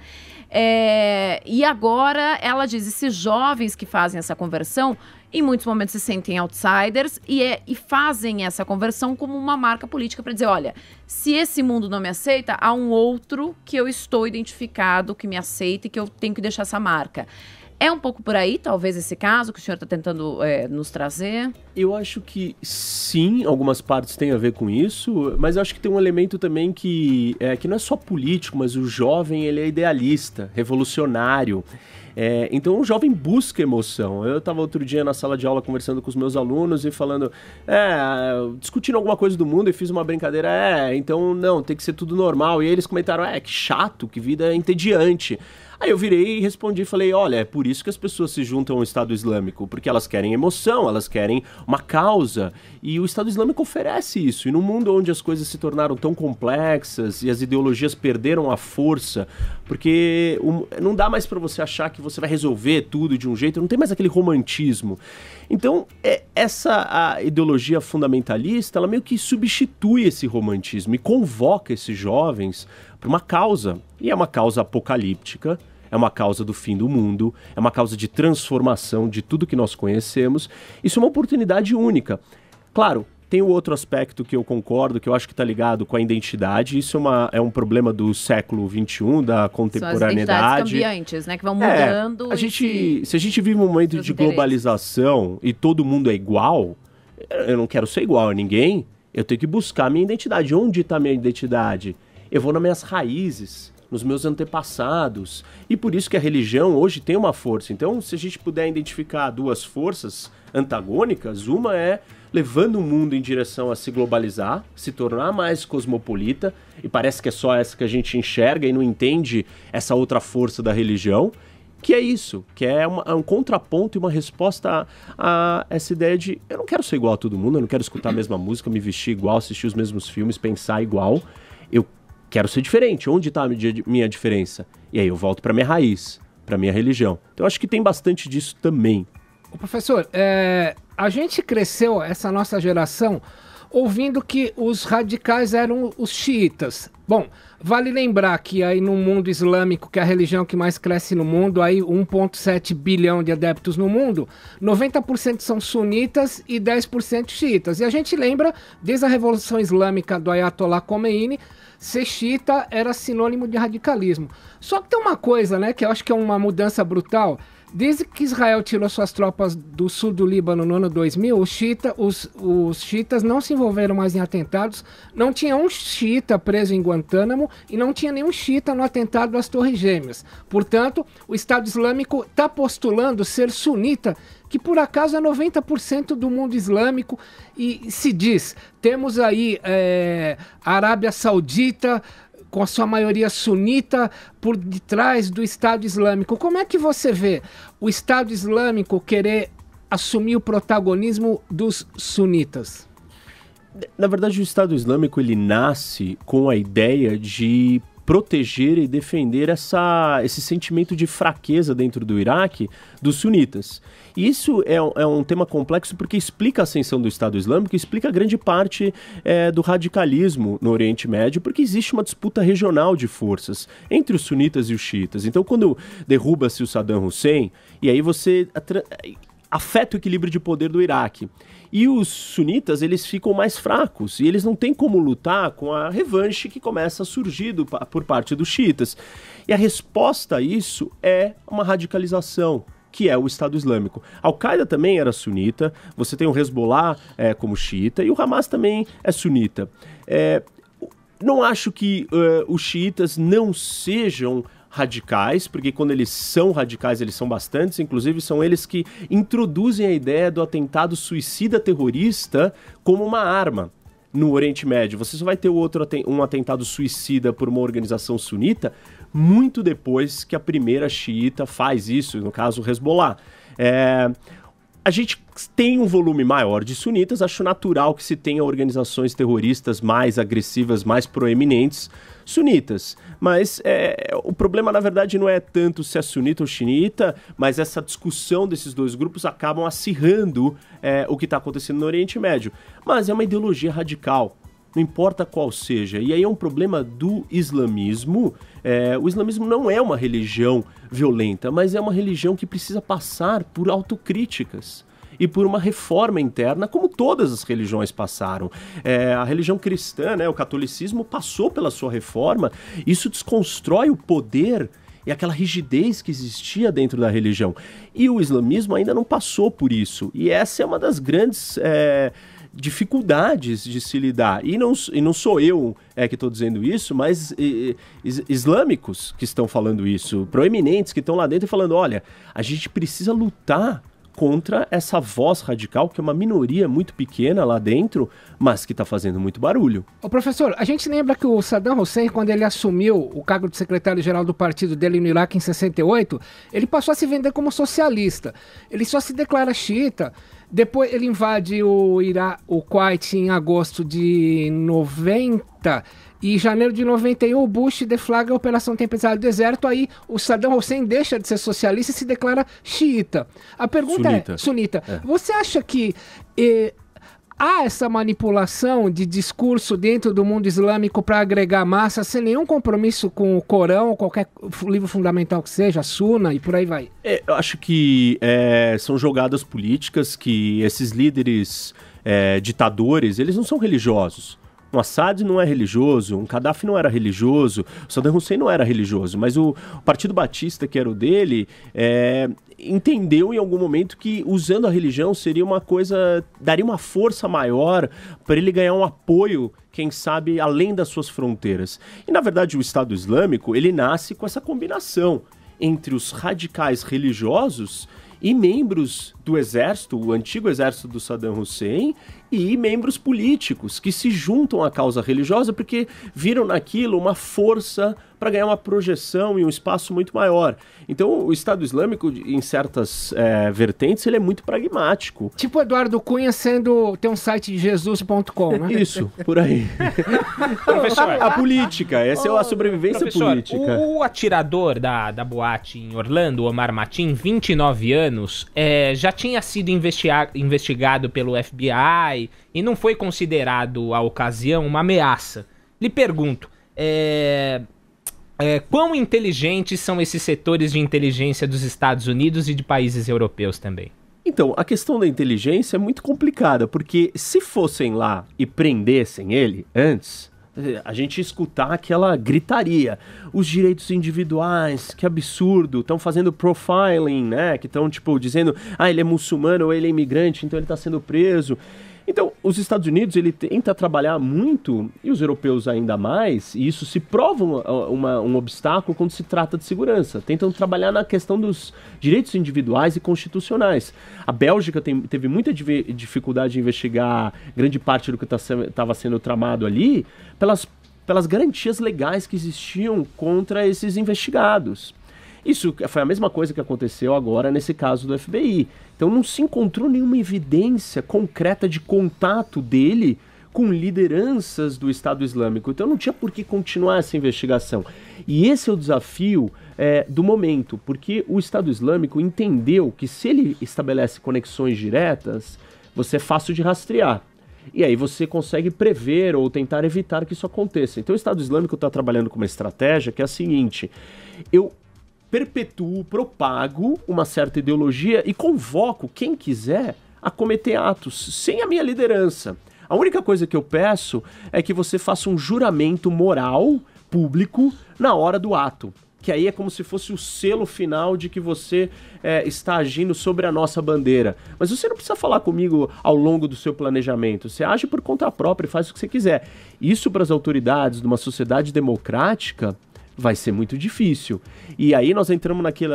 E agora ela diz, esses jovens que fazem essa conversão, em muitos momentos se sentem outsiders e fazem essa conversão como uma marca política para dizer, olha, se esse mundo não me aceita, há um outro que eu estou identificado, que me aceita e que eu tenho que deixar essa marca. É um pouco por aí, talvez, esse caso que o senhor está tentando nos trazer? Eu acho que sim, algumas partes têm a ver com isso, mas eu acho que tem um elemento também que não é só político, mas o jovem ele é idealista, revolucionário. Então o jovem busca emoção. Eu estava outro dia na sala de aula conversando com os meus alunos e falando, discutindo alguma coisa do mundo e fiz uma brincadeira, então não, tem que ser tudo normal. E eles comentaram, que chato, que vida entediante. Aí eu virei e respondi, falei, olha, é por isso que as pessoas se juntam ao Estado Islâmico, porque elas querem emoção, elas querem uma causa, e o Estado Islâmico oferece isso. E num mundo onde as coisas se tornaram tão complexas e as ideologias perderam a força, porque não dá mais para você achar que você vai resolver tudo de um jeito, não tem mais aquele romantismo. Então, a ideologia fundamentalista, ela meio que substitui esse romantismo e convoca esses jovens para uma causa, e é uma causa apocalíptica, é uma causa do fim do mundo, é uma causa de transformação de tudo que nós conhecemos. Isso é uma oportunidade única. Claro, Tem o outro aspecto que eu concordo, que eu acho que está ligado com a identidade. Isso é um problema do século XXI, da contemporaneidade. São as identidades cambiantes, né? Que vão mudando. Se a gente vive um momento de globalização e todo mundo é igual, eu não quero ser igual a ninguém, eu tenho que buscar a minha identidade. Onde está a minha identidade? Eu vou nas minhas raízes, nos meus antepassados. E por isso que a religião hoje tem uma força. Então, se a gente puder identificar duas forças antagônicas, uma é levando o mundo em direção a se globalizar, se tornar mais cosmopolita, e parece que é só essa que a gente enxerga e não entende essa outra força da religião, que é isso, que é um contraponto e uma resposta a essa ideia de eu não quero ser igual a todo mundo, eu não quero escutar a mesma música, me vestir igual, assistir os mesmos filmes, pensar igual, eu quero ser diferente. Onde está a minha diferença? E aí eu volto para minha raiz, para minha religião. Então eu acho que tem bastante disso também. Professor, a gente cresceu, essa nossa geração, ouvindo que os radicais eram os xiitas. Bom, vale lembrar que aí no mundo islâmico, que é a religião que mais cresce no mundo, aí 1,7 bilhão de adeptos no mundo, 90% são sunitas e 10% xiitas. E a gente lembra, desde a Revolução Islâmica do Ayatollah Khomeini, ser xiita era sinônimo de radicalismo. Só que tem uma coisa, né, que eu acho que é uma mudança brutal. Desde que Israel tirou suas tropas do sul do Líbano no ano 2000, os xiitas não se envolveram mais em atentados, não tinha um xiita preso em Guantánamo e não tinha nenhum xiita no atentado das Torres Gêmeas. Portanto, o Estado Islâmico está postulando ser sunita, que por acaso é 90% do mundo islâmico, e se diz, temos aí a Arábia Saudita, com a sua maioria sunita, por detrás do Estado Islâmico. Como é que você vê o Estado Islâmico querer assumir o protagonismo dos sunitas? Na verdade, o Estado Islâmico ele nasce com a ideia de proteger e defender esse sentimento de fraqueza dentro do Iraque dos sunitas. E isso é um tema complexo porque explica a ascensão do Estado Islâmico, explica grande parte do radicalismo no Oriente Médio, porque existe uma disputa regional de forças entre os sunitas e os xiitas. Então, quando derruba-se o Saddam Hussein, e aí você afeta o equilíbrio de poder do Iraque. E os sunitas, eles ficam mais fracos, e eles não têm como lutar com a revanche que começa a surgir por parte dos xiitas. E a resposta a isso é uma radicalização, que é o Estado Islâmico. Al-Qaeda também era sunita, você tem o Hezbollah como xiita, e o Hamas também é sunita. Não acho que os xiitas não sejam radicais, porque quando eles são radicais, eles são bastantes, inclusive são eles que introduzem a ideia do atentado suicida terrorista como uma arma no Oriente Médio. Você só vai ter um atentado suicida por uma organização sunita muito depois que a primeira xiita faz isso, no caso o Hezbollah. A gente tem um volume maior de sunitas, acho natural que se tenha organizações terroristas mais agressivas, mais proeminentes, sunitas. Mas o problema, na verdade, não é tanto se é sunita ou xiita, mas essa discussão desses dois grupos acabam acirrando o que está acontecendo no Oriente Médio. Mas é uma ideologia radical, não importa qual seja. E aí é um problema do islamismo. O islamismo não é uma religião violenta, mas é uma religião que precisa passar por autocríticas e por uma reforma interna, como todas as religiões passaram. A religião cristã, o catolicismo, passou pela sua reforma. Isso desconstrói o poder e aquela rigidez que existia dentro da religião. E o islamismo ainda não passou por isso. E essa é uma das grandes dificuldades de se lidar. E não sou eu que estou dizendo isso, mas islâmicos que estão falando isso, proeminentes que estão lá dentro e falando, olha, a gente precisa lutar contra essa voz radical, que é uma minoria muito pequena lá dentro, mas que está fazendo muito barulho. Ô professor, a gente lembra que o Saddam Hussein, quando ele assumiu o cargo de secretário-geral do partido dele no Iraque em 68, ele passou a se vender como socialista. Ele só se declara xiita. Depois ele invade o Kuwait em agosto de 90 e em janeiro de 91 o Bush deflagra a Operação Tempestade do Deserto. Aí o Saddam Hussein deixa de ser socialista e se declara xiita. A pergunta sunita. Você acha que há essa manipulação de discurso dentro do mundo islâmico para agregar massa sem nenhum compromisso com o Corão ou qualquer livro fundamental que seja, a Suna e por aí vai? Eu acho que são jogadas políticas que esses líderes ditadores, eles não são religiosos. Um Assad não é religioso, um Gaddafi não era religioso, o Saddam Hussein não era religioso, mas o Partido Batista, que era o dele, entendeu em algum momento que usando a religião seria uma coisa, daria uma força maior para ele ganhar um apoio, quem sabe, além das suas fronteiras. E, na verdade, o Estado Islâmico, ele nasce com essa combinação entre os radicais religiosos e membros do exército, o antigo exército do Saddam Hussein, e membros políticos que se juntam à causa religiosa porque viram naquilo uma força para ganhar uma projeção e um espaço muito maior. Então, o Estado Islâmico, em certas vertentes, ele é muito pragmático. Tipo Eduardo Cunha tem um site de jesus.com, né? Isso, por aí. Professor, a política, essa é a sobrevivência professor, política. O atirador da boate em Orlando, Omar Mateen, 29 anos, já tinha sido investigado pelo FBI e não foi considerado, à ocasião, uma ameaça. Lhe pergunto, quão inteligentes são esses setores de inteligência dos Estados Unidos e de países europeus também? Então, a questão da inteligência é muito complicada, porque se fossem lá e prendessem ele antes, a gente ia escutar aquela gritaria. Os direitos individuais, que absurdo, estão fazendo profiling, né? Que estão, tipo, dizendo, ele é muçulmano ou ele é imigrante, então ele está sendo preso. Então, os Estados Unidos, ele tenta trabalhar muito, e os europeus ainda mais, e isso se prova um obstáculo quando se trata de segurança. Tentam trabalhar na questão dos direitos individuais e constitucionais. A Bélgica teve muita dificuldade de investigar grande parte do que estava sendo tramado ali, pelas garantias legais que existiam contra esses investigados. Isso foi a mesma coisa que aconteceu agora nesse caso do FBI. Então não se encontrou nenhuma evidência concreta de contato dele com lideranças do Estado Islâmico. Então não tinha por que continuar essa investigação. E esse é o desafio do momento, porque o Estado Islâmico entendeu que se ele estabelece conexões diretas, você é fácil de rastrear. E aí você consegue prever ou tentar evitar que isso aconteça. Então o Estado Islâmico está trabalhando com uma estratégia que é a seguinte: eu perpetuo, propago uma certa ideologia e convoco quem quiser a cometer atos sem a minha liderança. A única coisa que eu peço é que você faça um juramento moral público na hora do ato, que aí é como se fosse o selo final de que você está agindo sobre a nossa bandeira. Mas você não precisa falar comigo ao longo do seu planejamento, você age por conta própria e faz o que você quiser. Isso para as autoridades de uma sociedade democrática vai ser muito difícil. E aí nós entramos naquele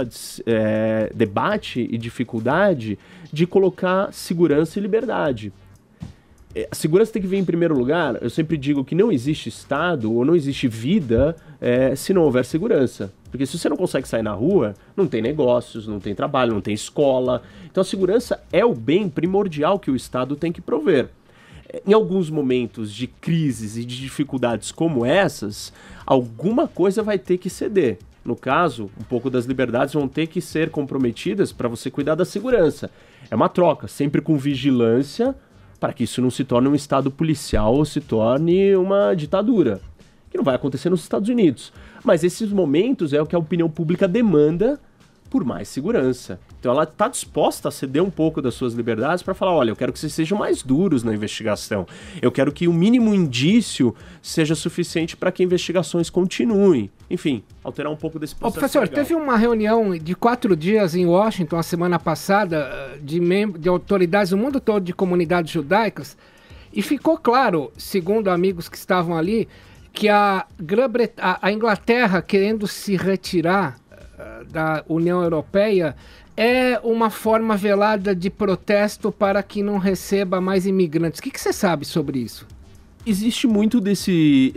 debate e dificuldade de colocar segurança e liberdade. A segurança tem que vir em primeiro lugar. Eu sempre digo que não existe Estado ou não existe vida se não houver segurança. Porque se você não consegue sair na rua, não tem negócios, não tem trabalho, não tem escola. Então a segurança é o bem primordial que o Estado tem que prover. Em alguns momentos de crises e de dificuldades como essas, alguma coisa vai ter que ceder. No caso, um pouco das liberdades vão ter que ser comprometidas para você cuidar da segurança. É uma troca, sempre com vigilância, para que isso não se torne um estado policial ou se torne uma ditadura, que não vai acontecer nos Estados Unidos. Mas esses momentos é o que a opinião pública demanda por mais segurança. Então ela está disposta a ceder um pouco das suas liberdades para falar, olha, eu quero que vocês sejam mais duros na investigação. Eu quero que o mínimo indício seja suficiente para que investigações continuem. Enfim, alterar um pouco desse processo. Professor, legal. teve uma reunião de 4 dias em Washington, a semana passada, de autoridades do mundo todo de comunidades judaicas, e ficou claro, segundo amigos que estavam ali, que a Inglaterra, querendo se retirar da União Europeia, é uma forma velada de protesto para que não receba mais imigrantes. O que você sabe sobre isso? Existe muito desse...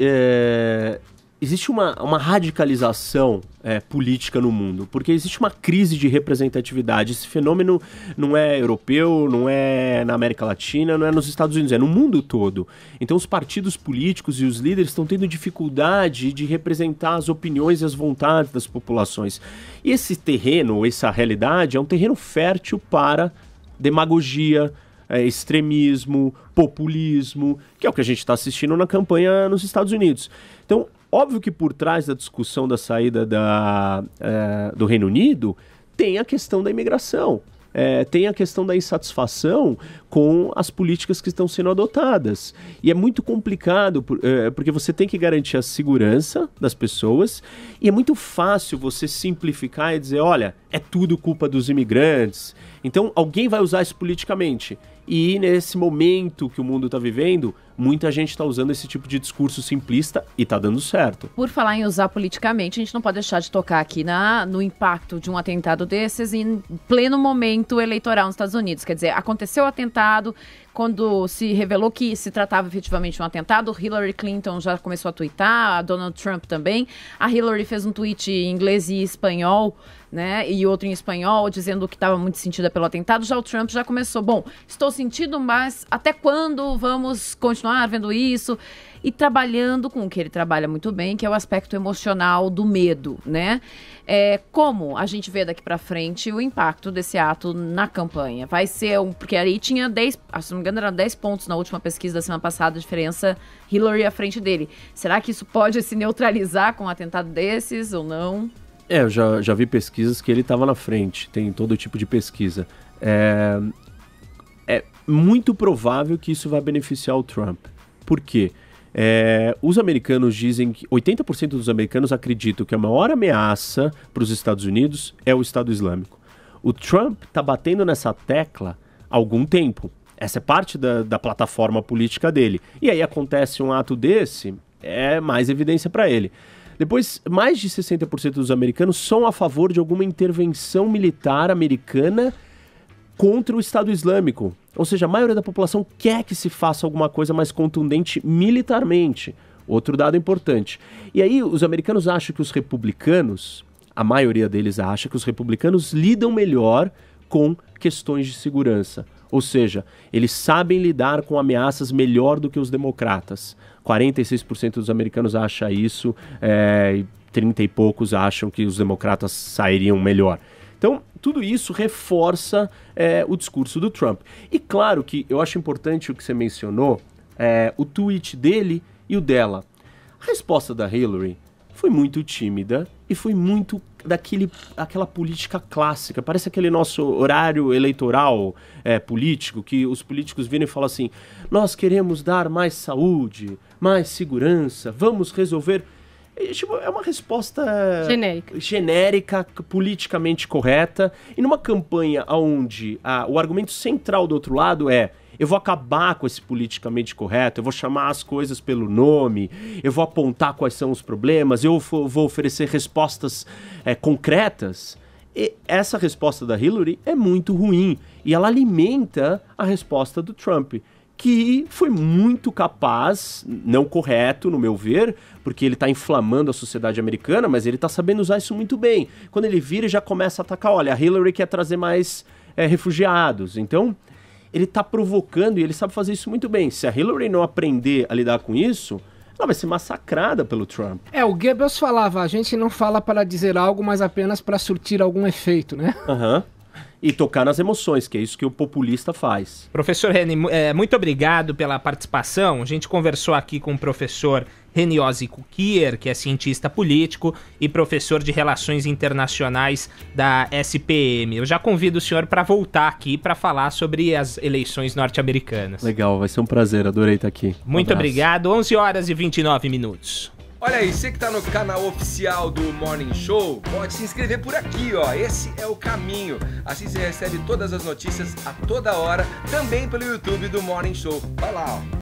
Existe uma radicalização política no mundo, porque existe uma crise de representatividade. Esse fenômeno não é europeu, não é na América Latina, não é nos Estados Unidos, é no mundo todo. Então os partidos políticos e os líderes estão tendo dificuldade de representar as opiniões e as vontades das populações. E esse terreno, essa realidade, é um terreno fértil para demagogia, extremismo, populismo, que é o que a gente está assistindo na campanha nos Estados Unidos. Então, óbvio que por trás da discussão da saída do Reino Unido tem a questão da imigração. tem a questão da insatisfação com as políticas que estão sendo adotadas. E é muito complicado, porque você tem que garantir a segurança das pessoas, e é muito fácil você simplificar e dizer, olha, é tudo culpa dos imigrantes. Então, alguém vai usar isso politicamente. E nesse momento que o mundo está vivendo, muita gente está usando esse tipo de discurso simplista e está dando certo. Por falar em usar politicamente, a gente não pode deixar de tocar aqui no impacto de um atentado desses em pleno momento eleitoral nos Estados Unidos. Quer dizer, aconteceu o atentado, quando se revelou que se tratava efetivamente de um atentado, Hillary Clinton já começou a tuitar, a Donald Trump também. A Hillary fez um tweet em inglês e espanhol, né, e outro em espanhol, dizendo que estava muito sentida pelo atentado. Já o Trump já começou, bom, estou sentido, mas até quando vamos continuar vendo isso? E trabalhando com o que ele trabalha muito bem, que é o aspecto emocional do medo, né? Como a gente vê daqui para frente o impacto desse ato na campanha? Vai ser porque aí tinha 10, se não me engano, eram 10 pontos na última pesquisa da semana passada, a diferença Hillary à frente dele. Será que isso pode se neutralizar com um atentado desses ou não? Eu já vi pesquisas que ele estava na frente, tem todo tipo de pesquisa. É muito provável que isso vai beneficiar o Trump. Por quê? Os americanos dizem que 80% dos americanos acreditam que a maior ameaça para os Estados Unidos é o Estado Islâmico. O Trump está batendo nessa tecla há algum tempo. Essa é parte da plataforma política dele. E aí acontece um ato desse, é mais evidência para ele. Depois, mais de 60% dos americanos são a favor de alguma intervenção militar americana contra o Estado Islâmico. Ou seja, a maioria da população quer que se faça alguma coisa mais contundente militarmente. Outro dado importante. E aí, os americanos acham que os republicanos, a maioria deles acha que os republicanos lidam melhor com questões de segurança. Ou seja, eles sabem lidar com ameaças melhor do que os democratas. 46% dos americanos acham isso, e 30 e poucos acham que os democratas sairiam melhor. Então, tudo isso reforça o discurso do Trump. E claro que eu acho importante o que você mencionou, o tweet dele e o dela. A resposta da Hillary foi muito tímida e foi muito aquela política clássica. Parece aquele nosso horário eleitoral político, que os políticos viram e falam assim, nós queremos dar mais saúde, mais segurança, vamos resolver... É uma resposta genérica, politicamente correta, e numa campanha onde o argumento central do outro lado é eu vou acabar com esse politicamente correto, eu vou chamar as coisas pelo nome, eu vou apontar quais são os problemas, eu vou oferecer respostas concretas. E essa resposta da Hillary é muito ruim, e ela alimenta a resposta do Trump, que foi muito capaz, não correto no meu ver, porque ele está inflamando a sociedade americana, mas ele está sabendo usar isso muito bem. Quando ele vira, já começa a atacar, olha, a Hillary quer trazer mais refugiados, então ele está provocando e ele sabe fazer isso muito bem. Se a Hillary não aprender a lidar com isso, ela vai ser massacrada pelo Trump. O Goebbels falava, a gente não fala para dizer algo, mas apenas para surtir algum efeito, né? Aham. E tocar nas emoções, que é isso que o populista faz. Professor Reni, muito obrigado pela participação. A gente conversou aqui com o professor Reni Ozzy Kukier, que é cientista político e professor de Relações Internacionais da SPM. Eu já convido o senhor para voltar aqui para falar sobre as eleições norte-americanas. Legal, vai ser um prazer, adorei estar aqui. Muito obrigado, 11h29. Olha aí, você que tá no canal oficial do Morning Show, pode se inscrever por aqui, ó. Esse é o caminho. Assim você recebe todas as notícias a toda hora, também pelo YouTube do Morning Show. Vai lá, ó.